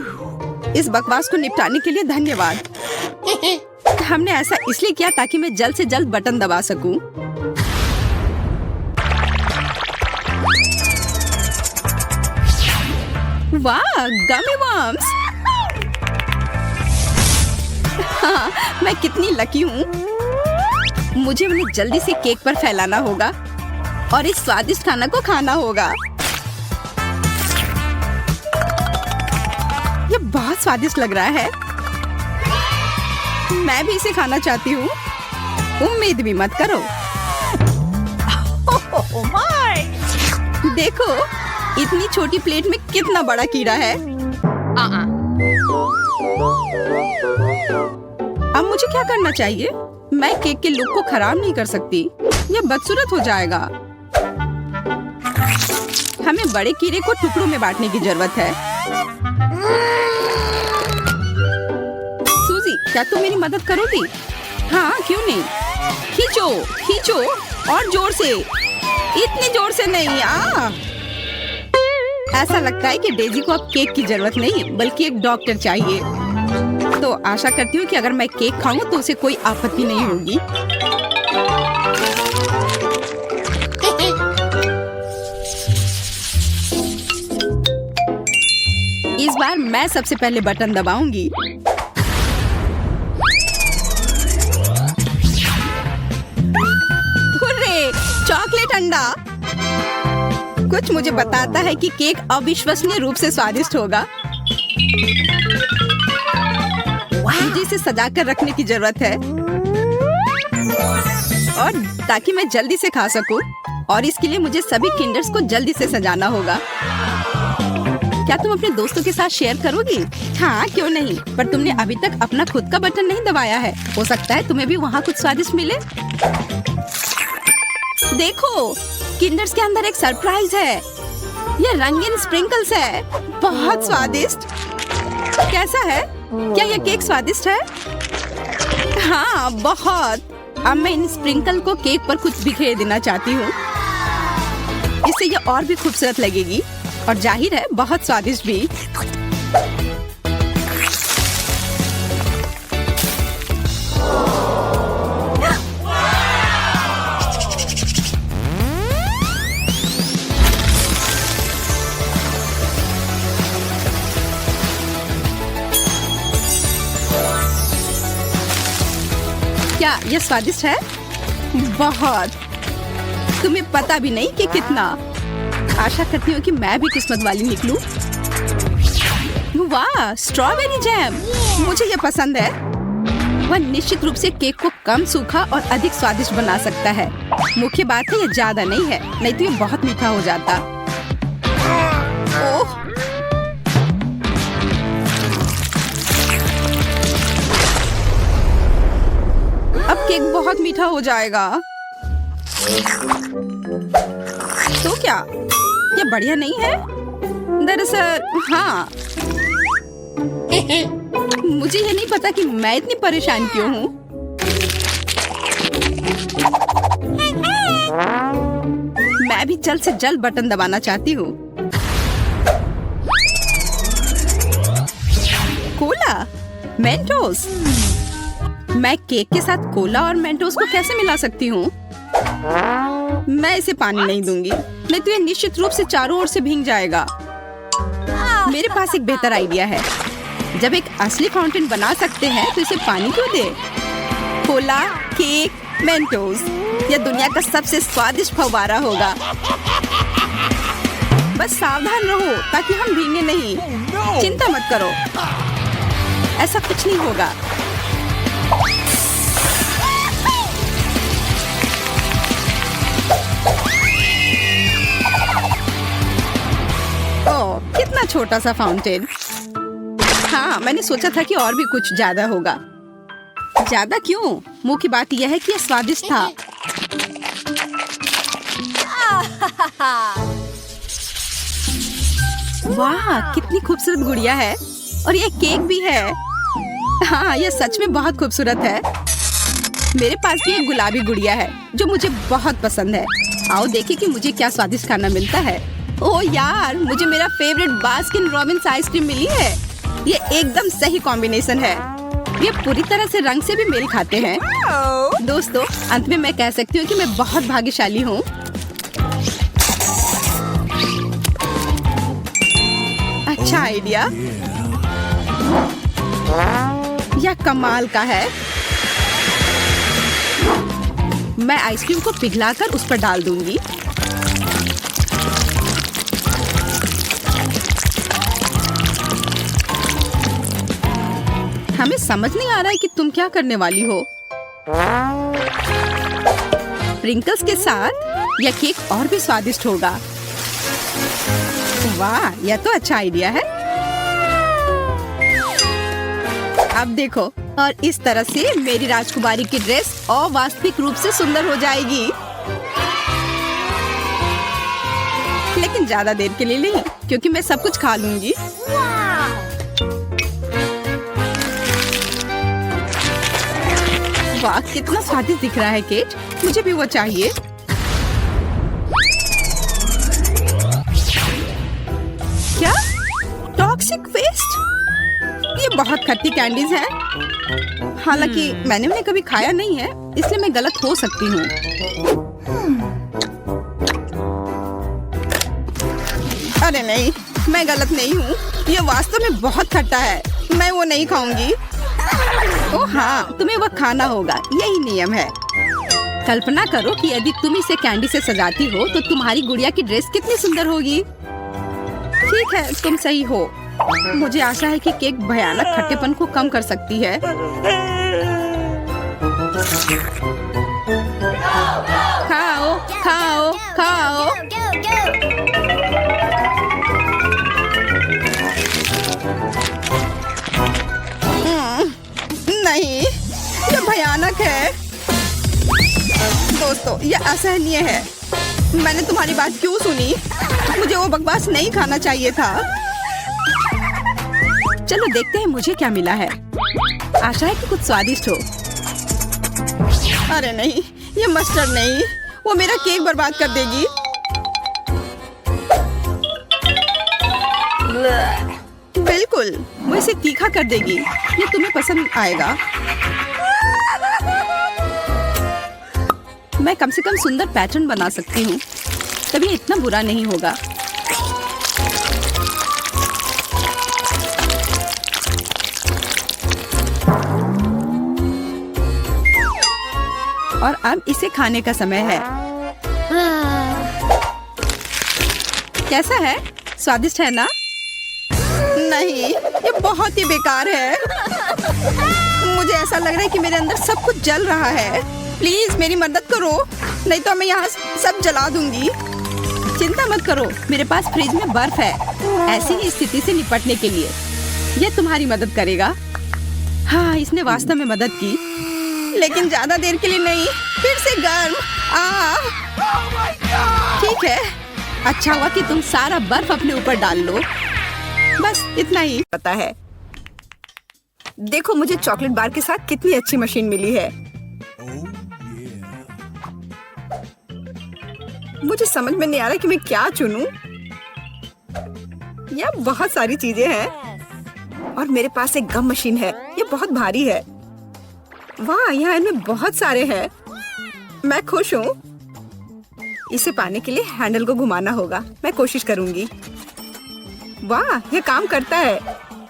इस बकवास को निपटाने के लिए धन्यवाद। हमने ऐसा इसलिए किया ताकि मैं जल्द से जल्द बटन दबा सकूं। वाह, गमी वर्म्स। हाँ, मैं कितनी लकी हूँ। मुझे उन्हें जल्दी से केक पर फैलाना होगा और इस स्वादिष्ट खाना को खाना होगा। ये बहुत स्वादिष्ट लग रहा है। मैं भी इसे खाना चाहती हूँ। उम्मीद भी मत करो। देखो, इतनी छोटी प्लेट में कितना बड़ा कीड़ा है। अब मुझे क्या करना चाहिए? मैं केक के लुक को खराब नहीं कर सकती। यह बदसूरत हो जाएगा। हमें बड़े कीड़े को टुकड़ों में बांटने की जरूरत है। सूजी, क्या तुम मेरी मदद करोगी? हाँ, क्यों नहीं। खींचो, खींचो और जोर से। इतनी जोर से नहीं। ऐसा लगता है कि डेजी को अब केक की जरूरत नहीं बल्कि एक डॉक्टर चाहिए। तो आशा करती हूँ कि अगर मैं केक खाऊं तो उसे कोई आपत्ति नहीं होगी। इस बार मैं सबसे पहले बटन दबाऊंगी। हुर्रे, चॉकलेट अंडा। कुछ मुझे बताता है कि केक अविश्वसनीय रूप से स्वादिष्ट होगा। मुझे इसे सजा कर रखने की जरूरत है और ताकि मैं जल्दी से खा सकूं। और इसके लिए मुझे सभी किंडर्स को जल्दी से सजाना होगा। क्या तुम अपने दोस्तों के साथ शेयर करोगी? हाँ, क्यों नहीं, पर तुमने अभी तक अपना खुद का बटन नहीं दबाया है। हो सकता है तुम्हें भी वहाँ कुछ स्वादिष्ट मिले। देखो, किंडर्स के अंदर एक सरप्राइज है। ये रंगीन स्प्रिंकल्स है, बहुत स्वादिष्ट। कैसा है? क्या ये केक स्वादिष्ट है? हाँ, बहुत। अब मैं इन स्प्रिंकल को केक पर कुछ बिखेर देना चाहती हूँ। इससे ये और भी खूबसूरत लगेगी और जाहिर है बहुत स्वादिष्ट भी। क्या ये स्वादिष्ट है? बहुत। तुम्हें पता भी नहीं कि कितना। आशा करती हूँ कि मैं भी किस्मत वाली निकलूं। वाह, स्ट्रॉबेरी जैम, मुझे ये पसंद है। वह निश्चित रूप से केक को कम सूखा और अधिक स्वादिष्ट बना सकता है। मुख्य बात है ये ज्यादा नहीं है, नहीं तो ये बहुत मीठा हो जाता। ओह, अब केक बहुत मीठा हो जाएगा। तो क्या ये बढ़िया नहीं है? दरअसल हाँ, मुझे ये नहीं पता कि मैं इतनी परेशान क्यों हूँ। मैं भी जल्द से जल्द बटन दबाना चाहती हूँ। Cola, Mentos. मैं केक के साथ कोला और मेंटोस को कैसे मिला सकती हूँ? मैं इसे पानी नहीं दूंगी, नहीं तो ये निश्चित रूप से चारों ओर से भीग जाएगा। मेरे पास एक बेहतर आइडिया है। जब एक असली फाउंटेन बना सकते हैं तो इसे पानी क्यों दे? कोला, केक, मेंटोस, यह दुनिया का सबसे स्वादिष्ट फव्वारा होगा। बस सावधान रहो ताकि हम भीगे नहीं। चिंता मत करो, ऐसा कुछ नहीं होगा। ओह, कितना छोटा सा फाउंटेन। हाँ, मैंने सोचा था कि और भी कुछ ज्यादा होगा। ज्यादा क्यों? मुख्य बात यह है कि यह स्वादिष्ट था। वाह, कितनी खूबसूरत गुड़िया है और ये केक भी है। हाँ, यह सच में बहुत खूबसूरत है। मेरे पास भी एक गुलाबी गुड़िया है जो मुझे बहुत पसंद है। आओ देखें कि मुझे क्या स्वादिष्ट खाना मिलता है। ओह यार, मुझे मेरा फेवरेट बास्किन रॉबिन्स आइसक्रीम मिली है। ये एकदम सही कॉम्बिनेशन है। ये पूरी तरह से रंग से भी मेल खाते हैं। दोस्तों, अंत में मैं कह सकती हूँ कि मैं बहुत भाग्यशाली हूँ। अच्छा आइडिया, यह कमाल का है। मैं आइसक्रीम को पिघलाकर उस पर डाल दूंगी। हमें समझ नहीं आ रहा है कि तुम क्या करने वाली हो। स्प्रिंकल्स के साथ यह केक और भी स्वादिष्ट होगा। वाह, यह तो अच्छा आइडिया है। अब देखो, और इस तरह से मेरी राजकुमारी की ड्रेस अवास्तविक रूप से सुंदर हो जाएगी। लेकिन ज्यादा देर के लिए नहीं, क्योंकि मैं सब कुछ खा लूंगी। वाह, कितना स्वादिष्ट दिख रहा है केक। मुझे भी वो चाहिए। क्या? Toxic waste? ये बहुत खट्टी कैंडीज है। हालांकि मैंने उन्हें कभी खाया नहीं है, इसलिए मैं गलत हो सकती हूँ। अरे नहीं, मैं गलत नहीं हूँ। ये वास्तव में बहुत खट्टा है। मैं वो नहीं खाऊंगी। ओह हाँ, तुम्हें वह खाना होगा, यही नियम है। कल्पना करो कि यदि तुम इसे कैंडी से सजाती हो तो तुम्हारी गुड़िया की ड्रेस कितनी सुंदर होगी। ठीक है, तुम सही हो। मुझे आशा है कि केक भयानक खट्टेपन को कम कर सकती है। खाओ, खाओ, खाओ। दोस्तों, ये असहनीय है। मैंने तुम्हारी बात क्यों सुनी? मुझे वो बकवास नहीं खाना चाहिए था। चलो देखते हैं मुझे क्या मिला है। आशा है कि कुछ स्वादिष्ट हो। अरे नहीं, ये मस्टर्ड नहीं, वो मेरा केक बर्बाद कर देगी। बिल्कुल, वो इसे तीखा कर देगी। ये तुम्हें पसंद आएगा। मैं कम से कम सुंदर पैटर्न बना सकती हूँ, तभी इतना बुरा नहीं होगा। और अब इसे खाने का समय है। कैसा है? स्वादिष्ट है ना? नहीं, ये बहुत ही बेकार है। मुझे ऐसा लग रहा है कि मेरे अंदर सब कुछ जल रहा है। प्लीज मेरी मदद करो, नहीं तो मैं यहाँ सब जला दूंगी। चिंता मत करो, मेरे पास फ्रिज में बर्फ है। ऐसी ही स्थिति से निपटने के लिए यह तुम्हारी मदद करेगा। हाँ, इसने वास्तव में मदद की, लेकिन ज्यादा देर के लिए नहीं। फिर से गर्म। ठीक है, अच्छा हुआ कि तुम सारा बर्फ अपने ऊपर डाल लो। बस इतना ही पता है। देखो मुझे चॉकलेट बार के साथ कितनी अच्छी मशीन मिली है। मुझे समझ में नहीं आ रहा कि मैं क्या चुनूं। यह बहुत सारी चीजें हैं और मेरे पास एक गम मशीन है। ये बहुत भारी है। वाह, यहाँ इनमें बहुत सारे हैं। मैं खुश हूँ। इसे पाने के लिए हैंडल को घुमाना होगा। मैं कोशिश करूंगी। वाह, ये काम करता है।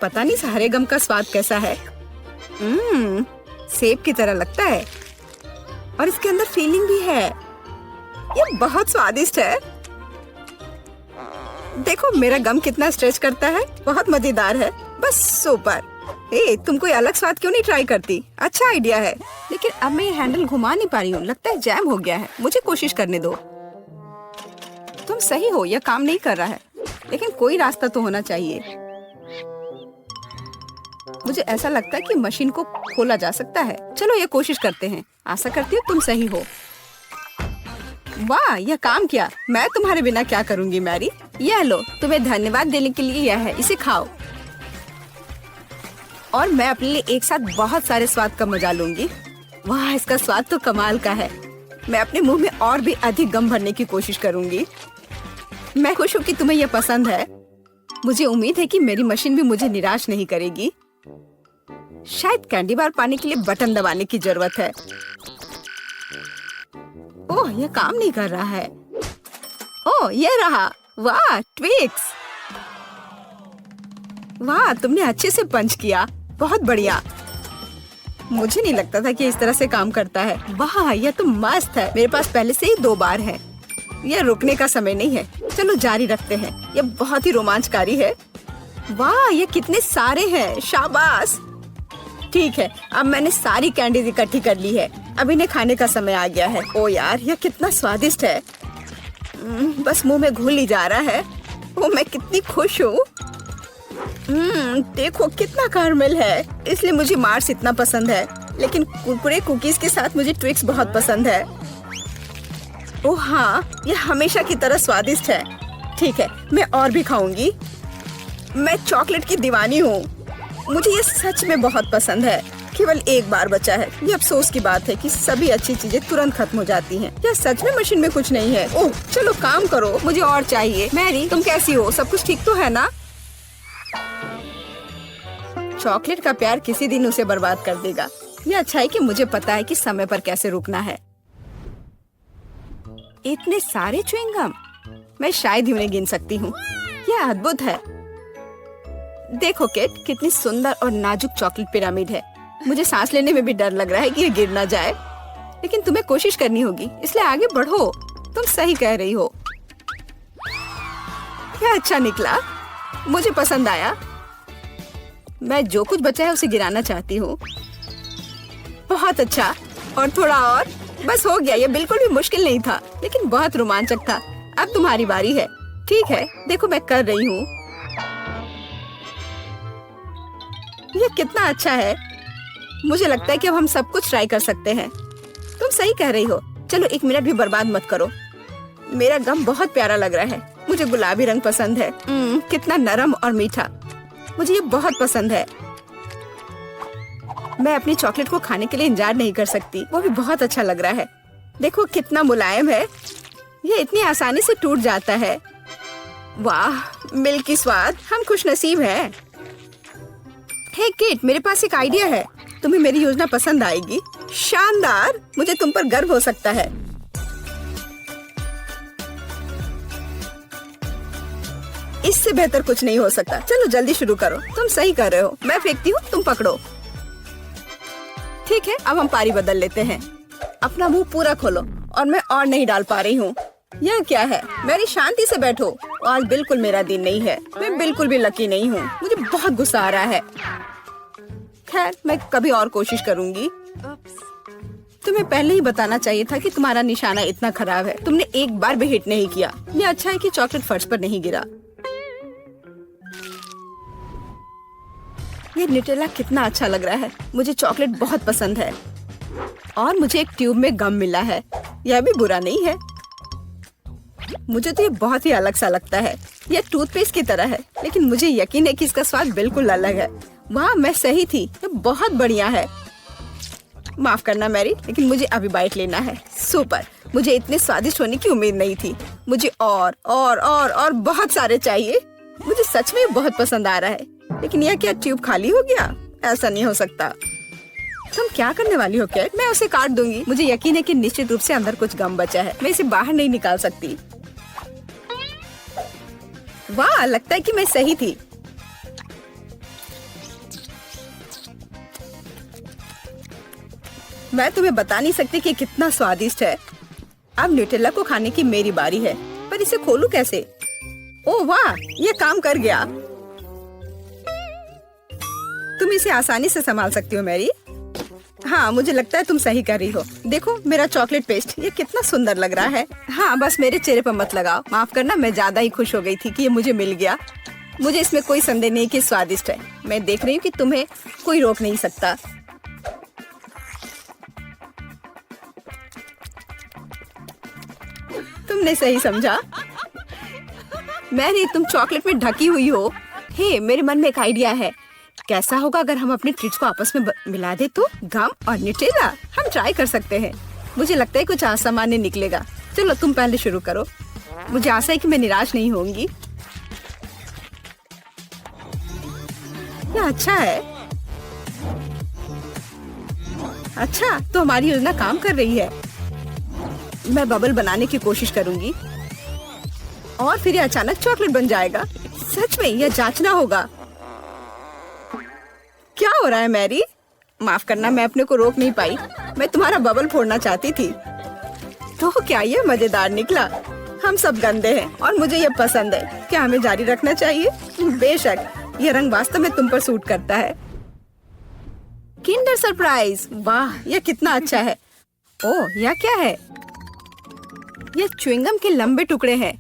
पता नहीं हरे गम का स्वाद कैसा है। सेब की तरह लगता है और इसके अंदर फीलिंग भी है। ये बहुत स्वादिष्ट है। देखो मेरा गम कितना स्ट्रेच करता है। बहुत मजेदार है। बस सुपर। तुम कोई अलग स्वाद क्यों नहीं ट्राई करती? अच्छा आइडिया है, लेकिन अब मैं ये हैंडल घुमा नहीं पा रही हूँ। लगता है जैम हो गया है। मुझे कोशिश करने दो। तुम सही हो, यह काम नहीं कर रहा है, लेकिन कोई रास्ता तो होना चाहिए। मुझे ऐसा लगता है कि मशीन को खोला जा सकता है। चलो ये कोशिश करते हैं। आशा करती हूँ तुम सही हो। वाह, यह काम किया। मैं तुम्हारे बिना क्या करूँगी मैरी। यह लो, तुम्हें धन्यवाद देने के लिए यह है। इसे खाओ और मैं अपने लिए एक साथ बहुत सारे स्वाद का मजा लूंगी। वाह, इसका स्वाद तो कमाल का है। मैं अपने मुंह में और भी अधिक गम भरने की कोशिश करूंगी। मैं खुश हूँ कि तुम्हें यह पसंद है। मुझे उम्मीद है कि मेरी मशीन भी मुझे निराश नहीं करेगी। शायद कैंडी बार पाने के लिए बटन दबाने की जरूरत है। ओह, यह काम नहीं कर रहा है। ओह, यह रहा। वाह, ट्विक्स। वाह, तुमने अच्छे से पंच किया। बहुत बढ़िया। मुझे नहीं लगता था कि इस तरह से काम करता है। वाह, यह तो मस्त है। मेरे पास पहले से ही 2 बार है। यह रुकने का समय नहीं है। चलो जारी रखते हैं। यह बहुत ही रोमांचकारी है। वाह, ये कितने सारे हैं। शाबाश। ठीक है, अब मैंने सारी कैंडीज इकट्ठी कर ली है। अब इन्हें खाने का समय आ गया है। ओ यार, यह कितना स्वादिष्ट है। बस मुंह में घुल ही जा रहा है। ओ, मैं कितनी खुश हूँ। देखो कितना कैरमेल है। इसलिए मुझे मार्स इतना पसंद है, लेकिन कुरकुरे कुकीज के साथ मुझे ट्विक्स बहुत पसंद है। ओह हाँ, ये हमेशा की तरह स्वादिष्ट है। ठीक है, मैं और भी खाऊंगी। मैं चॉकलेट की दीवानी हूँ। मुझे ये सच में बहुत पसंद है। केवल एक बार बचा है। ये अफसोस की बात है कि सभी अच्छी चीजें तुरंत खत्म हो जाती हैं। क्या सच में मशीन में कुछ नहीं है? ओह चलो काम करो, मुझे और चाहिए। मैरी, तुम कैसी हो? सब कुछ ठीक तो है ना? चॉकलेट का प्यार किसी दिन उसे बर्बाद कर देगा। ये अच्छा है कि मुझे पता है कि समय पर कैसे रुकना है। इतने सारे च्युइंगम, मैं शायद ही उन्हें गिन सकती हूँ। यह अद्भुत है। देखो किट, कितनी सुंदर और नाजुक चॉकलेट पिरामिड है। मुझे सांस लेने में भी डर लग रहा है कि ये गिर ना जाए, लेकिन तुम्हें कोशिश करनी होगी, इसलिए आगे बढ़ो। तुम सही कह रही हो। यह अच्छा निकला, मुझे पसंद आया। मैं जो कुछ बचा है उसे गिराना चाहती हूँ। बहुत अच्छा, और थोड़ा और। बस हो गया। यह बिल्कुल भी मुश्किल नहीं था, लेकिन बहुत रोमांचक था। अब तुम्हारी बारी है। ठीक है, देखो मैं कर रही हूँ। यह कितना अच्छा है। मुझे लगता है कि अब हम सब कुछ ट्राई कर सकते हैं। तुम सही कह रही हो। चलो 1 मिनट भी बर्बाद मत करो। मेरा गम बहुत प्यारा लग रहा है। मुझे गुलाबी रंग पसंद है। कितना नरम और मीठा, मुझे ये बहुत पसंद है। मैं अपनी चॉकलेट को खाने के लिए इंतजार नहीं कर सकती। वो भी बहुत अच्छा लग रहा है। देखो कितना मुलायम है, ये इतनी आसानी से टूट जाता है। वाह, मिल्क की स्वाद, हम खुशनसीब हैं। हे किट, मेरे पास एक आइडिया है। तुम्हें मेरी योजना पसंद आएगी। शानदार, मुझे तुम पर गर्व हो सकता है। इससे बेहतर कुछ नहीं हो सकता। चलो जल्दी शुरू करो। तुम सही कर रहे हो। मैं फेंकती हूँ, तुम पकड़ो। ठीक है, अब हम पारी बदल लेते हैं। अपना मुंह पूरा खोलो। और मैं और नहीं डाल पा रही हूँ। यह क्या है? मेरी शांति से बैठो। आज बिल्कुल मेरा दिन नहीं है। मैं बिल्कुल भी लकी नहीं हूँ। मुझे बहुत गुस्सा आ रहा है। खैर, मैं कभी और कोशिश करूँगी। तुम्हें पहले ही बताना चाहिए था कि तुम्हारा निशाना इतना खराब है। तुमने एक बार भी हिट नहीं किया। ये अच्छा है कि चॉकलेट फर्श पर नहीं गिरा। ये न्यूटेला कितना अच्छा लग रहा है। मुझे चॉकलेट बहुत पसंद है। और मुझे एक ट्यूब में गम मिला है। यह भी बुरा नहीं है। मुझे तो ये बहुत ही अलग सा लगता है। यह टूथपेस्ट की तरह है, लेकिन मुझे यकीन है कि इसका स्वाद बिल्कुल अलग है। वाह, मैं सही थी। ये बहुत बढ़िया है। माफ करना मैरी, लेकिन मुझे अभी बाइट लेना है। सुपर, मुझे इतने स्वादिष्ट होने की उम्मीद नहीं थी। मुझे और बहुत सारे चाहिए। मुझे सच में बहुत पसंद आ रहा है। लेकिन यह क्या ट्यूब खाली हो गया? ऐसा नहीं हो सकता। तुम क्या करने वाली हो कैट? मैं उसे काट दूंगी। मुझे यकीन है कि निश्चित रूप से अंदर कुछ गम बचा है। मैं इसे बाहर नहीं निकाल सकती। वाह, लगता है कि मैं सही थी। मैं तुम्हें बता नहीं सकती कि कितना स्वादिष्ट है। अब न्यूटेला को खाने की मेरी बारी है, पर इसे खोलूं कैसे? ओह वाह, ये काम कर गया। तुम इसे आसानी से संभाल सकती हो मैरी। हाँ, मुझे लगता है तुम सही कर रही हो। देखो मेरा चॉकलेट पेस्ट, ये कितना सुंदर लग रहा है। हाँ, बस मेरे चेहरे पर मत लगाओ। माफ करना, मैं ज्यादा ही खुश हो गई थी कि ये मुझे मिल गया। मुझे इसमें कोई संदेह नहीं कि स्वादिष्ट है। मैं देख रही हूँ कि तुम्हें कोई रोक नहीं सकता। तुमने सही समझा। मैरी, तुम चॉकलेट में ढकी हुई हो। हे, मेरे मन में एक आइडिया है। कैसा होगा अगर हम अपने ट्रीट्स को आपस में मिला दे तो? गम और न्यूटेला, हम ट्राई कर सकते हैं। मुझे लगता है कुछ असामान्य निकलेगा। चलो तुम पहले शुरू करो। मुझे आशा है कि मैं निराश नहीं होंगी। यह अच्छा है। अच्छा, तो हमारी योजना काम कर रही है। मैं बबल बनाने की कोशिश करूंगी और फिर यह अचानक चॉकलेट बन जाएगा। सच में यह जांचना होगा। क्या हो रहा है मैरी? माफ करना, मैं अपने को रोक नहीं पाई। मैं तुम्हारा बबल फोड़ना चाहती थी। तो क्या ये मजेदार निकला? हम सब गंदे हैं और मुझे ये पसंद है। क्या हमें जारी रखना चाहिए? बेशक, ये रंग वास्तव में तुम पर सूट करता है। किंडर सरप्राइज, वाह, यह कितना अच्छा है। ओह, यह क्या है? ये च्युइंगम के लंबे टुकड़े हैं।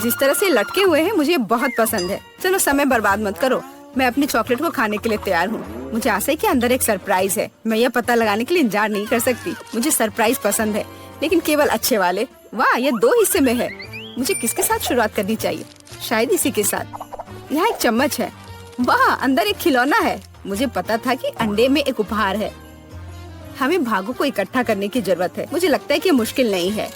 जिस तरह से लटके हुए हैं, मुझे बहुत पसंद है। चलो समय बर्बाद मत करो। मैं अपनी चॉकलेट को खाने के लिए तैयार हूँ। मुझे आशा है कि अंदर एक सरप्राइज है। मैं यह पता लगाने के लिए इंतजार नहीं कर सकती। मुझे सरप्राइज पसंद है, लेकिन केवल अच्छे वाले। वाह, ये 2 हिस्से में है। मुझे किसके साथ शुरुआत करनी चाहिए? शायद इसी के साथ। यहाँ एक चम्मच है। वाह, अंदर एक खिलौना है। मुझे पता था कि अंडे में एक उपहार है। हमें भागों को इकट्ठा करने की जरूरत है। मुझे लगता है कि मुश्किल नहीं है।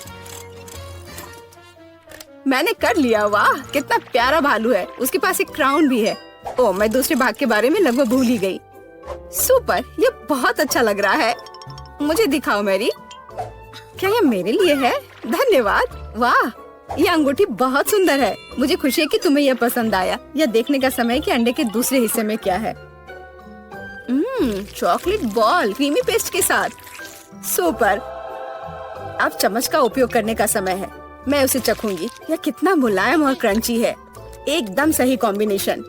मैंने कर लिया। वाह, कितना प्यारा भालू है। उसके पास एक क्राउन भी है। ओह, मैं दूसरे भाग के बारे में लगभग भूल ही गई। सुपर, ये बहुत अच्छा लग रहा है। मुझे दिखाओ मैरी। क्या ये मेरे लिए है? धन्यवाद। वाह, ये अंगूठी बहुत सुंदर है। मुझे खुशी है कि तुम्हें यह पसंद आया। यह देखने का समय है कि अंडे के दूसरे हिस्से में क्या है। चॉकलेट बॉल क्रीमी पेस्ट के साथ। सुपर, अब चम्मच का उपयोग करने का समय है। मैं उसे चखूंगी। यह कितना मुलायम और क्रंची है। एकदम सही कॉम्बिनेशन।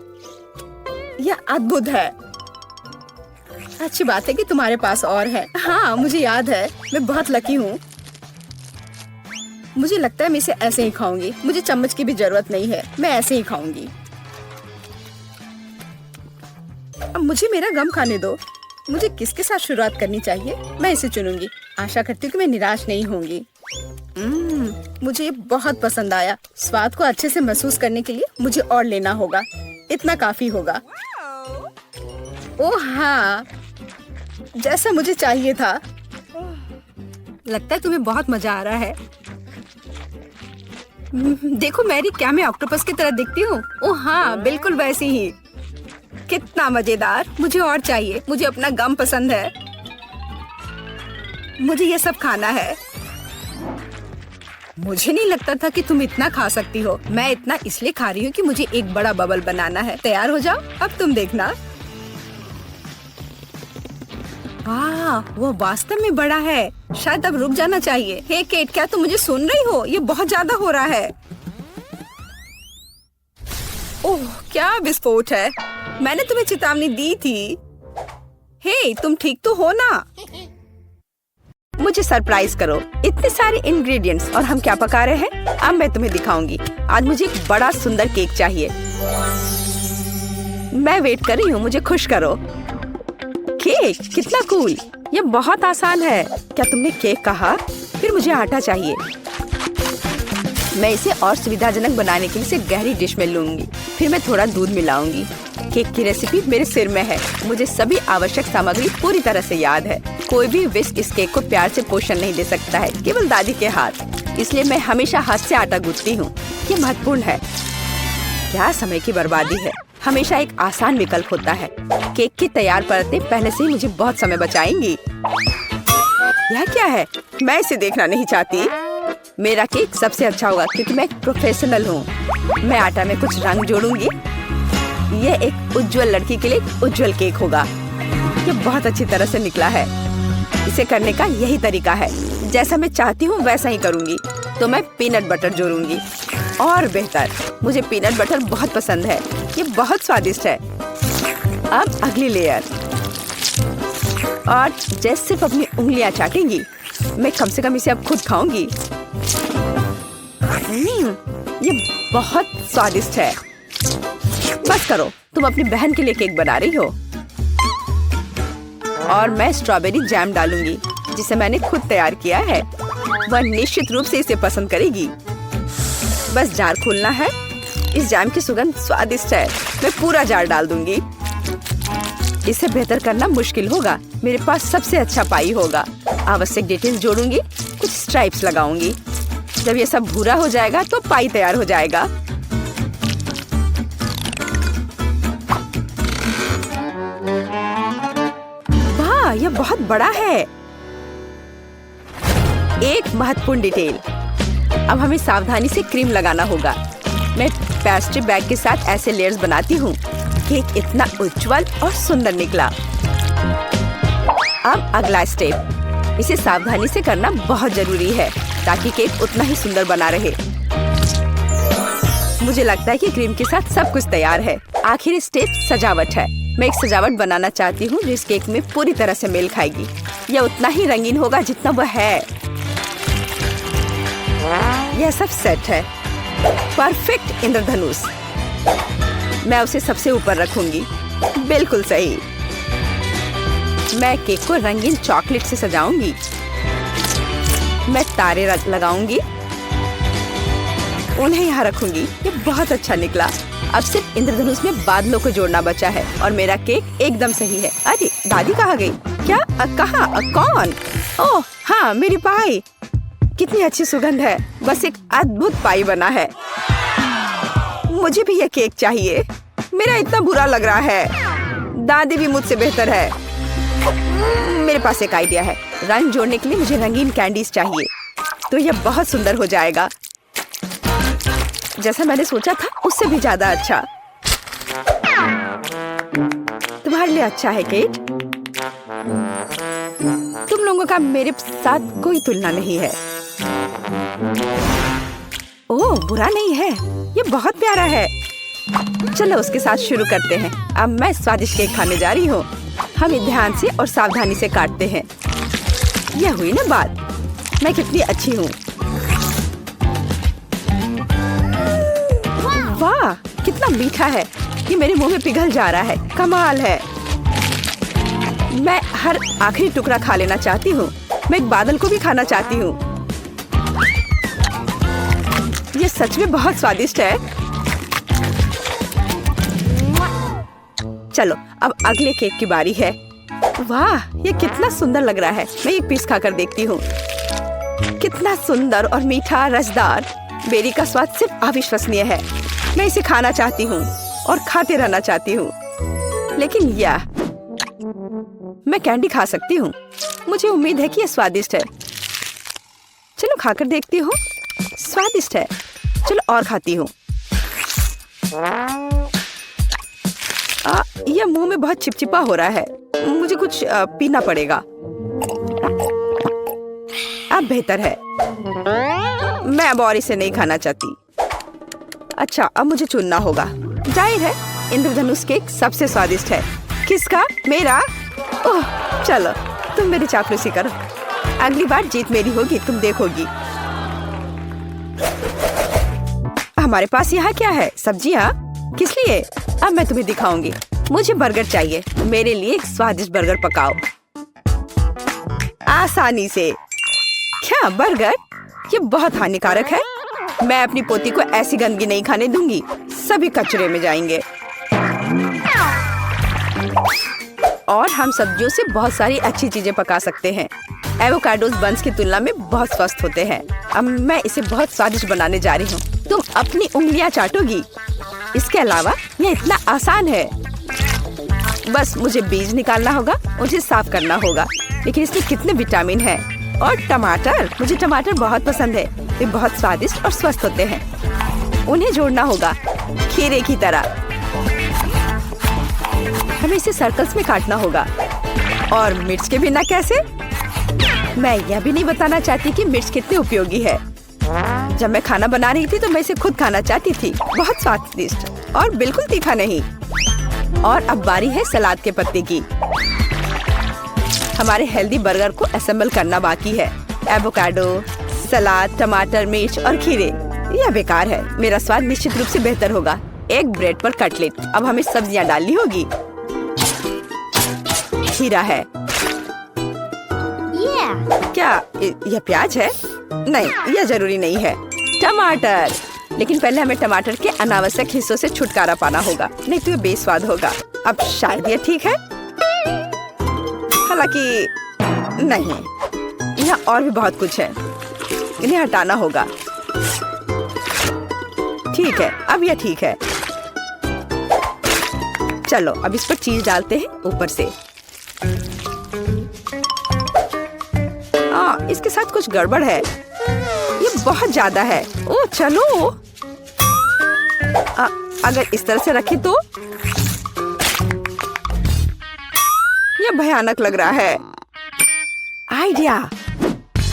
यह अद्भुत है। अच्छी बात है कि तुम्हारे पास और है। हाँ, मुझे याद है। मैं बहुत लकी हूँ। मुझे लगता है मैं इसे ऐसे ही खाऊंगी। मुझे चम्मच की भी जरूरत नहीं है। मैं ऐसे ही खाऊंगी। अब मुझे मेरा गम खाने दो। मुझे किसके साथ शुरुआत करनी चाहिए? मैं इसे चुनूंगी। आशा करती हूँ कि मैं निराश नहीं होंगी। मुझे ये बहुत पसंद आया। स्वाद को अच्छे से महसूस करने के लिए मुझे और लेना होगा। इतना काफी होगा। ओह हाँ, जैसा मुझे चाहिए था। लगता है तुम्हें बहुत मजा आ रहा है। देखो मैरी, क्या मैं ऑक्टोपस की तरह दिखती हूँ? ओह हाँ, बिल्कुल वैसी ही। कितना मजेदार। मुझे और चाहिए। मुझे अपना गम पसंद है। मुझे ये सब खाना है। मुझे नहीं लगता था कि तुम इतना खा सकती हो। मैं इतना इसलिए खा रही हूँ कि मुझे एक बड़ा बबल बनाना है। तैयार हो जाओ, अब तुम देखना। वाह, वो वास्तव में बड़ा है। शायद अब रुक जाना चाहिए। हे केट, क्या तुम मुझे सुन रही हो? ये बहुत ज्यादा हो रहा है। ओह, क्या विस्फोट है। मैंने तुम्हें चेतावनी दी थी। हे, तुम ठीक तो हो ना? मुझे सरप्राइज करो। इतने सारे इंग्रेडिएंट्स और हम क्या पका रहे हैं, अब मैं तुम्हें दिखाऊंगी। आज मुझे एक बड़ा सुंदर केक चाहिए। मैं वेट कर रही हूँ, मुझे खुश करो। केक कितना कूल। ये बहुत आसान है। क्या तुमने केक कहा? फिर मुझे आटा चाहिए। मैं इसे और सुविधाजनक बनाने के लिए इसे गहरी डिश में लूंगी। फिर मैं थोड़ा दूध मिलाऊंगी। केक की रेसिपी मेरे सिर में है। मुझे सभी आवश्यक सामग्री पूरी तरह से याद है। कोई भी विस्क इस केक को प्यार से पोषण नहीं दे सकता है, केवल दादी के हाथ। इसलिए मैं हमेशा हाथ से आटा गूंथती हूँ। ये महत्वपूर्ण है। क्या समय की बर्बादी है। हमेशा एक आसान विकल्प होता है। केक की तैयार परतें पहले से ही मुझे बहुत समय बचाएंगी। यह क्या है? मैं इसे देखना नहीं चाहती। मेरा केक सबसे अच्छा होगा क्योंकि मैं एक प्रोफेशनल हूँ। मैं आटा में कुछ रंग जोड़ूंगी। यह एक उज्जवल लड़की के लिए उज्जवल केक होगा। ये बहुत अच्छी तरह से निकला है। इसे करने का यही तरीका है। जैसा मैं चाहती हूँ वैसा ही करूँगी। तो मैं पीनट बटर जोड़ूंगी। और बेहतर, मुझे पीनट बटर बहुत पसंद है। ये बहुत स्वादिष्ट है। अब अगली लेयर। और जैसे सिर्फ अपनी उंगलियां चाटेंगी, मैं कम से कम इसे अब खुद खाऊंगी। ये बहुत स्वादिष्ट है। बस करो, तुम अपनी बहन के लिए केक बना रही हो। और मैं स्ट्रॉबेरी जैम डालूंगी जिसे मैंने खुद तैयार किया है। वह निश्चित रूप से इसे पसंद करेगी। बस जार खोलना है। इस जैम की सुगंध स्वादिष्ट है। मैं पूरा जार डाल दूंगी। इसे बेहतर करना मुश्किल होगा। मेरे पास सबसे अच्छा पाई होगा। आवश्यक डिटेल्स जोड़ूंगी। कुछ स्ट्राइप्स लगाऊंगी। जब ये सब भूरा हो जाएगा तो पाई तैयार हो जाएगा। वाह, यह बहुत बड़ा है। एक महत्वपूर्ण डिटेल। अब हमें सावधानी से क्रीम लगाना होगा। मैं पेस्ट्री बैग के साथ ऐसे लेयर्स बनाती हूँ। केक इतना उज्जवल और सुंदर निकला। अब अगला स्टेप। इसे सावधानी से करना बहुत जरूरी है ताकि केक उतना ही सुंदर बना रहे। मुझे लगता है कि क्रीम के साथ सब कुछ तैयार है। आखिरी स्टेप सजावट है। मैं एक सजावट बनाना चाहती हूँ जो इस केक में पूरी तरह से मेल खाएगी। यह उतना ही रंगीन होगा जितना वह है। यह सब सेट है। परफेक्ट इंद्रधनुष। मैं उसे सबसे ऊपर रखूंगी। बिल्कुल सही। मैं केक को रंगीन चॉकलेट से सजाऊंगी। मैं तारे लगाऊंगी। उन्हें यहाँ रखूंगी। ये बहुत अच्छा निकला। अब सिर्फ इंद्रधनुष में बादलों को जोड़ना बचा है और मेरा केक एकदम सही है। अरे, दादी कहाँ गई? क्या? कहाँ? कौन? ओह हाँ, मेरी पाई। कितनी अच्छी सुगंध है। बस एक अद्भुत पाई बना है। मुझे भी ये केक चाहिए। मेरा इतना बुरा लग रहा है। दादी भी मुझसे बेहतर है। मेरे पास एक आइडिया है। रंग जोड़ने के लिए मुझे रंगीन कैंडीज चाहिए। तो यह बहुत सुंदर हो जाएगा। जैसा मैंने सोचा था उससे भी ज्यादा अच्छा। तुम्हारे लिए अच्छा है केट। तुम लोगों का मेरे साथ कोई तुलना नहीं है। ओह, बुरा नहीं है। ये बहुत प्यारा है। चलो उसके साथ शुरू करते हैं। अब मैं स्वादिष्ट केक खाने जा रही हूँ। हम ध्यान से और सावधानी से काटते हैं। यह हुई ना बात। मैं कितनी अच्छी हूँ। वाह, कितना मीठा है। ये मेरे मुंह में पिघल जा रहा है। कमाल है। मैं हर आखिरी टुकड़ा खा लेना चाहती हूँ। मैं एक बादल को भी खाना चाहती हूँ। ये सच में बहुत स्वादिष्ट है। चलो अब अगले केक की बारी है। वाह, ये कितना सुंदर लग रहा है। मैं एक पीस खाकर देखती हूँ। कितना सुंदर और मीठा रसदार। बेरी का स्वाद सिर्फ अविश्वसनीय है। मैं इसे खाना चाहती हूँ और खाते रहना चाहती हूँ। लेकिन यह मैं कैंडी खा सकती हूँ। मुझे उम्मीद है कि यह स्वादिष्ट है। चलो खाकर देखती हूँ। स्वादिष्ट है। चलो और खाती हूँ। यह मुंह में बहुत चिपचिपा हो रहा है। मुझे कुछ पीना पड़ेगा। अब बेहतर है। मैं अब और इसे नहीं खाना चाहती। अच्छा, अब मुझे चुनना होगा। जाहिर है इंद्रधनुष केक सबसे स्वादिष्ट है। किसका? मेरा? ओह, चलो तुम मेरी चापलूसी करो। अगली बार जीत मेरी होगी, तुम देखोगी। हमारे पास यहाँ क्या है? सब्जियाँ? किस लिए? अब मैं तुम्हें दिखाऊंगी। मुझे बर्गर चाहिए। मेरे लिए एक स्वादिष्ट बर्गर पकाओ आसानी से। क्या बर्गर? ये बहुत हानिकारक है। मैं अपनी पोती को ऐसी गंदगी नहीं खाने दूंगी। सभी कचरे में जाएंगे। और हम सब्जियों से बहुत सारी अच्छी चीजें पका सकते हैं। एवोकाडोस बंस की तुलना में बहुत स्वस्थ होते हैं। अब मैं इसे बहुत स्वादिष्ट बनाने जा रही हूँ। तुम अपनी उंगलियां चाटोगी। इसके अलावा यह इतना आसान है। बस मुझे बीज निकालना होगा, मुझे साफ करना होगा। लेकिन इसमें कितने विटामिन हैं। और टमाटर, मुझे टमाटर बहुत पसंद है। वे बहुत स्वादिष्ट और स्वस्थ होते हैं। उन्हें जोड़ना होगा खीरे की तरह। हमें इसे सर्कल्स में काटना होगा। और मिर्च के बिना कैसे? मैं यह भी नहीं बताना चाहती कि मिर्च कितनी उपयोगी है। जब मैं खाना बना रही थी तो मैं इसे खुद खाना चाहती थी। बहुत स्वादिष्ट और बिल्कुल तीखा नहीं। और अब बारी है सलाद के पत्ते की। हमारे हेल्दी बर्गर को असेंबल करना बाकी है। एवोकाडो, सलाद, टमाटर, मिर्च और खीरे। यह बेकार है। मेरा स्वाद निश्चित रूप से बेहतर होगा। एक ब्रेड पर कटलेट। अब हमें सब्जियां डालनी होगी। खीरा है। क्या यह प्याज है? नहीं, यह जरूरी नहीं है। टमाटर। लेकिन पहले हमें टमाटर के अनावश्यक हिस्सों से छुटकारा पाना होगा, नहीं तो यह बेस्वाद होगा। अब शायद यह ठीक है, हालांकि नहीं। यहाँ और भी बहुत कुछ है। इन्हें हटाना होगा। ठीक है, अब यह ठीक है। चलो अब इस पर चीज डालते हैं ऊपर से। इसके साथ कुछ गड़बड़ है। ये बहुत ज्यादा है। ओह चलो, अगर इस तरह से रखे तो यह भयानक लग रहा है। आइडिया,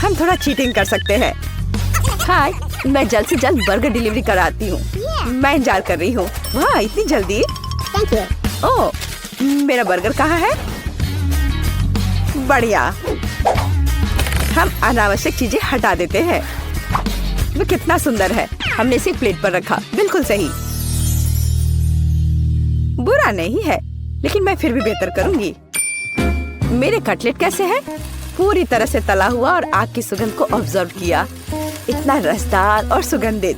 हम थोड़ा चीटिंग कर सकते हैं। हाय, मैं जल्द से जल्द बर्गर डिलीवरी कराती हूँ। मैं इंतजार कर रही हूँ। वाह, इतनी जल्दी? ओह, मेरा बर्गर कहाँ है? बढ़िया। हम अनावश्यक चीजें हटा देते हैं। वो कितना सुंदर है। हमने इसे प्लेट पर रखा। बिल्कुल सही। बुरा नहीं है, लेकिन मैं फिर भी बेहतर करूंगी। मेरे कटलेट कैसे हैं? पूरी तरह से तला हुआ और आग की सुगंध को ऑब्जर्व किया। इतना रसदार और सुगंधित।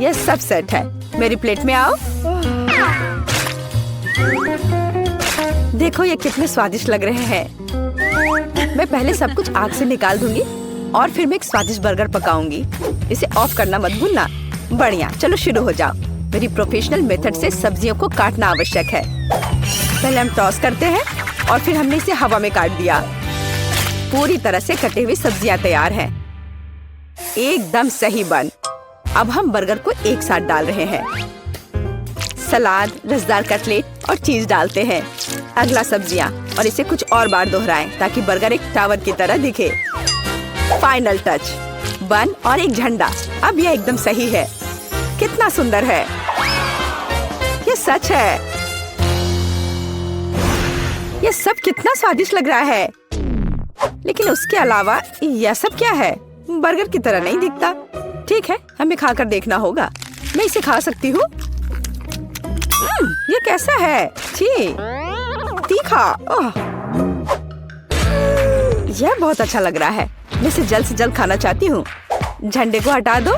यह सब सेट है। मेरी प्लेट में आओ। देखो ये कितने स्वादिष्ट लग रहे हैं। मैं पहले सब कुछ आग से निकाल दूंगी और फिर मैं एक स्वादिष्ट बर्गर पकाऊंगी। इसे ऑफ करना मत भूलना। बढ़िया, चलो शुरू हो जाओ। मेरी प्रोफेशनल मेथड से सब्जियों को काटना आवश्यक है। पहले हम टॉस करते हैं और फिर हमने इसे हवा में काट दिया। पूरी तरह से कटे हुई सब्जियां तैयार हैं। एकदम सही बन। अब हम बर्गर को एक साथ डाल रहे हैं। सलाद, रसदार कटलेट और चीज डालते हैं। अगला सब्जियां और इसे कुछ और बार दोहराएं ताकि बर्गर एक टावर की तरह दिखे। फाइनल टच, बन और एक झंडा। अब यह एकदम सही है। कितना सुंदर है। यह सच है। यह सब कितना स्वादिष्ट लग रहा है। लेकिन उसके अलावा यह सब क्या है? बर्गर की तरह नहीं दिखता। ठीक है, हमें खाकर देखना होगा। मैं इसे खा सकती हूँ। ये कैसा है? छी, तीखा। ओह, यह बहुत अच्छा लग रहा है। मैं इसे जल्द से जल्द खाना चाहती हूँ। झंडे को हटा दो,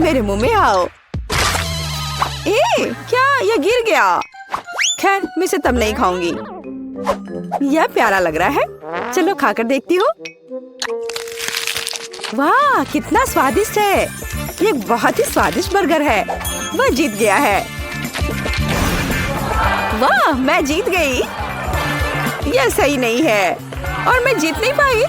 मेरे मुंह में आओ। क्या यह गिर गया? खैर, मैं इसे तब नहीं खाऊंगी। यह प्यारा लग रहा है। चलो खाकर देखती हूँ। वाह, कितना स्वादिष्ट है। ये बहुत ही स्वादिष्ट बर्गर है। वह जीत गया है। वाह, मैं जीत गई। यह सही नहीं है और मैं जीत नहीं पाई।